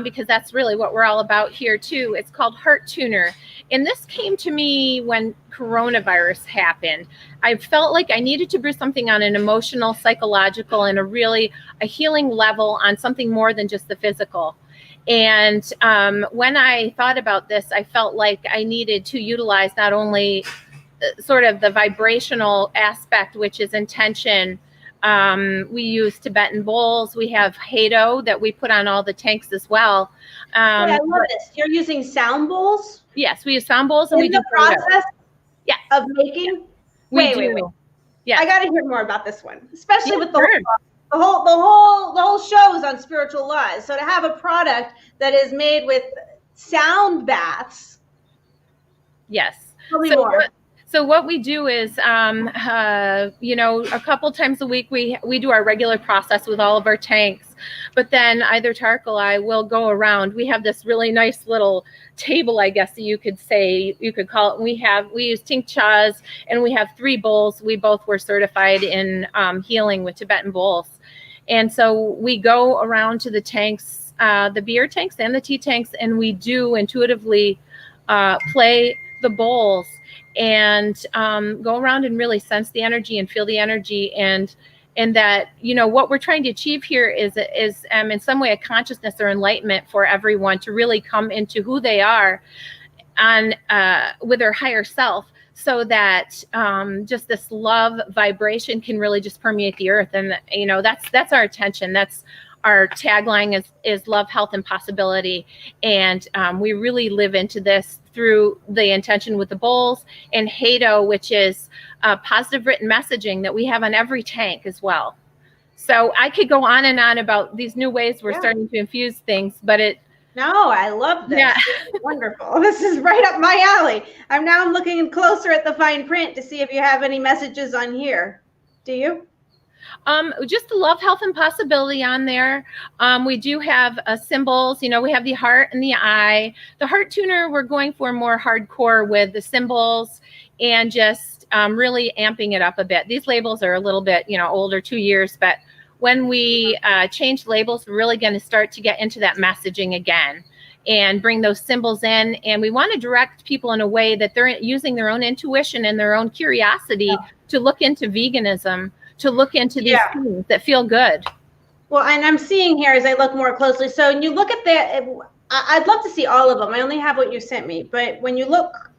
because that's really what we're all about here too. It's called Heart Tuner. And this came to me when coronavirus happened. I felt like I needed to brew something on an emotional, psychological, and a healing level on something more than just the physical. And when I thought about this, I felt like I needed to utilize not only sort of the vibrational aspect, which is intention. We use Tibetan bowls. We have Hado that we put on all the tanks as well. I love this. You're using sound bowls? Yes, we use sound bowls, and we do the process of making. Wait. Yeah, I got to hear more about this one, especially with the whole show is on spiritual laws. So to have a product that is made with sound baths. Yes. Tell me more. So what we do is, a couple times a week, we do our regular process with all of our tanks, but then either Tarek or I will go around. We have this really nice little table, I guess you could call it. We use tinctures, and we have 3 bowls. We both were certified in healing with Tibetan bowls. And so we go around to the tanks, the beer tanks and the tea tanks, and we do intuitively play the bowls and go around and really sense the energy and feel the energy, and that what we're trying to achieve here is in some way a consciousness or enlightenment for everyone to really come into who they are on with their higher self, so that just this love vibration can really just permeate the earth. And that's our intention. That's our tagline is love, health, and possibility. And we really live into this through the intention with the bowls and Hado, which is positive written messaging that we have on every tank as well. So I could go on and on about these new ways we're starting to infuse things, but No, I love this. Yeah. This is wonderful. This is right up my alley. I'm looking closer at the fine print to see if you have any messages on here. Do you? Just the love, health, and possibility on there. We do have symbols. We have the heart and the eye. The heart tuner, we're going for more hardcore with the symbols and just really amping it up a bit. These labels are a little bit, older, 2 years, but when we change labels, we're really going to start to get into that messaging again and bring those symbols in. And we want to direct people in a way that they're using their own intuition and their own curiosity to look into veganism, to look into these things that feel good. Well, and I'm seeing here as I look more closely. So when you look at I'd love to see all of them. I only have what you sent me. But when you look,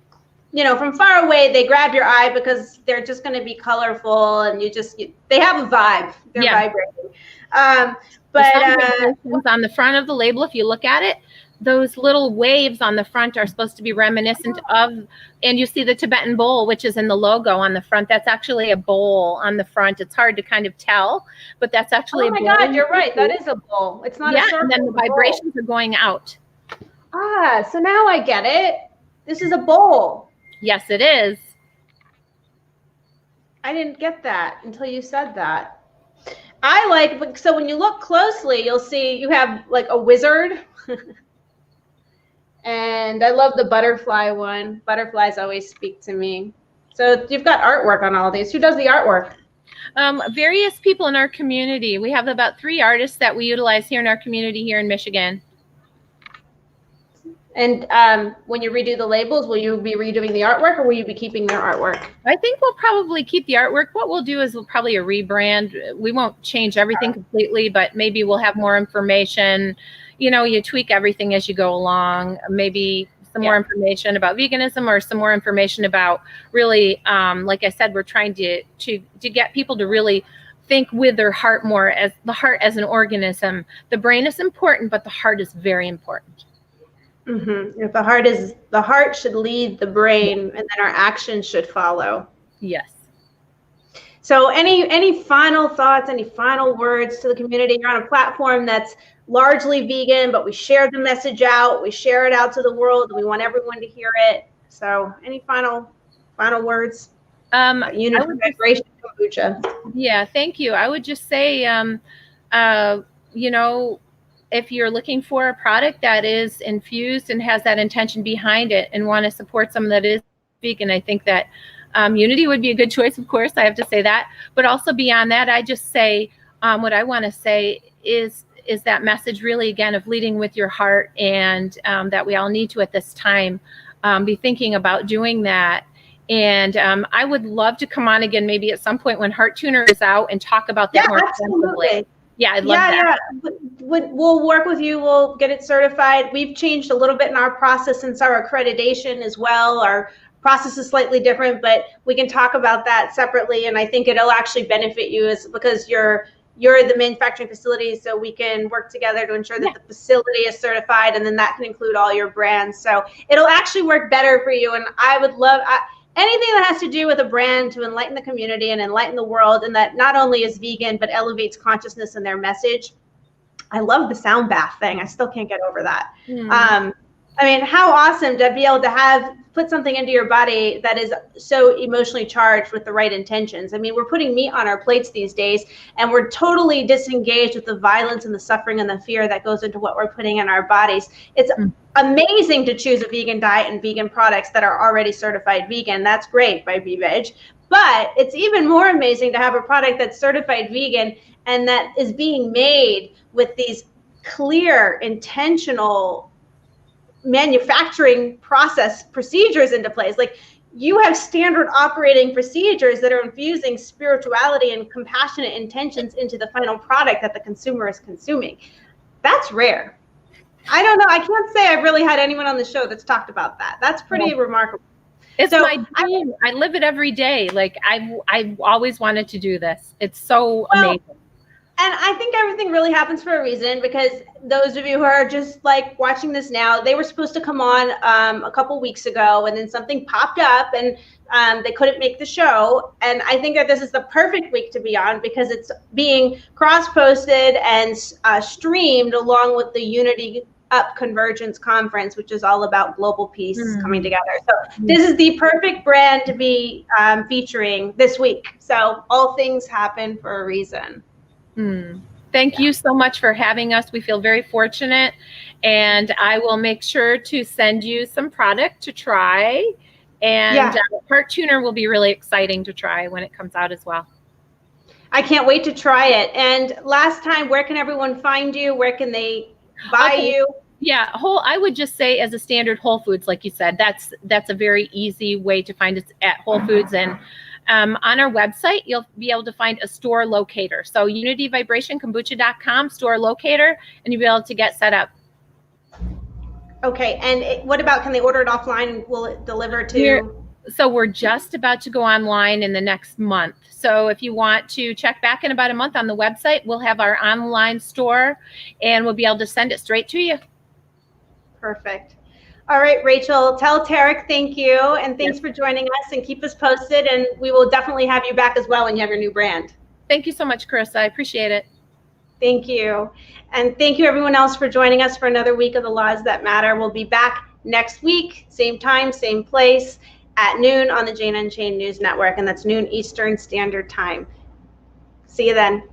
from far away, they grab your eye because they're just going to be colorful, and they have a vibe. They're vibrating. But on the front of the label, if you look at it, those little waves on the front are supposed to be reminiscent of, and you see the Tibetan bowl, which is in the logo on the front. That's actually a bowl on the front. It's hard to kind of tell, but that's actually a bowl. Oh my God, you're right. That is a bowl. It's not a circle. And then the vibrations are going out. Ah, so now I get it. This is a bowl. Yes, it is. I didn't get that until you said that. I like, so when you look closely, you'll see you have like a wizard. And I love the butterfly one. Butterflies always speak to me. So you've got artwork on all these. Who does the artwork? Various people in our community. We have about 3 artists that we utilize here in our community here in Michigan. And when you redo the labels, will you be redoing the artwork or will you be keeping their artwork? I think we'll probably keep the artwork. What we'll do is we'll probably a rebrand. We won't change everything completely, but maybe we'll have more information. You know, you tweak everything as you go along. Maybe some more information about veganism or some more information about really, like I said, we're trying to get people to really think with their heart more, as the heart as an organism. The brain is important, but the heart is very important. Mm-hmm. If the heart should lead the brain, and then our actions should follow. Yes. So any final thoughts, any final words to the community? You're on a platform that's largely vegan, but we share the message out. We share it out to the world. And we want everyone to hear it. So any final words? Unity, vibration, kombucha. Yeah, thank you. I would just say, you know, if you're looking for a product that is infused and has that intention behind it and want to support someone that is vegan, I think that Unity would be a good choice, of course. I have to say that. But also beyond that, I just say what I want to say is that message really, again, of leading with your heart, and that we all need to at this time be thinking about doing that. And I would love to come on again maybe at some point when Heart Tuner is out and talk about that more extensively. Yeah, I'd love that. Yeah, we'll work with you. We'll get it certified. We've changed a little bit in our process since our accreditation as well. Our process is slightly different, but we can talk about that separately. And I think it'll actually benefit you because you're the manufacturing facility, so we can work together to ensure that the facility is certified, and then that can include all your brands. So it'll actually work better for you. And I would love anything that has to do with a brand to enlighten the community and enlighten the world, and that not only is vegan, but elevates consciousness and their message. I love the sound bath thing. I still can't get over that. I mean, how awesome to be able to put something into your body that is so emotionally charged with the right intentions. I mean, we're putting meat on our plates these days, and we're totally disengaged with the violence and the suffering and the fear that goes into what we're putting in our bodies. It's amazing to choose a vegan diet and vegan products that are already certified vegan. That's great by BeVeg. But it's even more amazing to have a product that's certified vegan and that is being made with these clear, intentional manufacturing process procedures into place. Like, you have standard operating procedures that are infusing spirituality and compassionate intentions into the final product that the consumer is consuming. That's rare. I don't know. I can't say I've really had anyone on the show that's talked about that. That's pretty remarkable. It's my dream. I live it every day. Like, I've always wanted to do this. It's so amazing. And I think everything really happens for a reason, because those of you who are just like watching this now, they were supposed to come on a couple weeks ago, and then something popped up and they couldn't make the show. And I think that this is the perfect week to be on, because it's being cross-posted and streamed along with the Unity UP Convergence conference, which is all about global peace coming together. So this is the perfect brand to be featuring this week. So all things happen for a reason. Thank you so much for having us. We feel very fortunate, and I will make sure to send you some product to try. And Heart Tuner will be really exciting to try when it comes out as well. I can't wait to try it. And last time, where can everyone find you? Where can they buy you? Yeah, I would just say, as a standard Whole Foods, like you said, that's a very easy way to find us at Whole Foods. And on our website, you'll be able to find a store locator. So unityvibrationkombucha.com, store locator, and you'll be able to get set up. Okay. And what about, can they order it offline? Will it deliver to? So we're just about to go online in the next month. So if you want to check back in about a month on the website, we'll have our online store, and we'll be able to send it straight to you. Perfect. All right, Rachel, tell Tarek thank you, and thanks for joining us, and keep us posted, and we will definitely have you back as well when you have your new brand. Thank you so much, Carissa. I appreciate it. Thank you. And thank you everyone else for joining us for another week of The Laws That Matter. We'll be back next week, same time, same place, at noon on the Jane Unchained News Network, and that's noon Eastern Standard Time. See you then.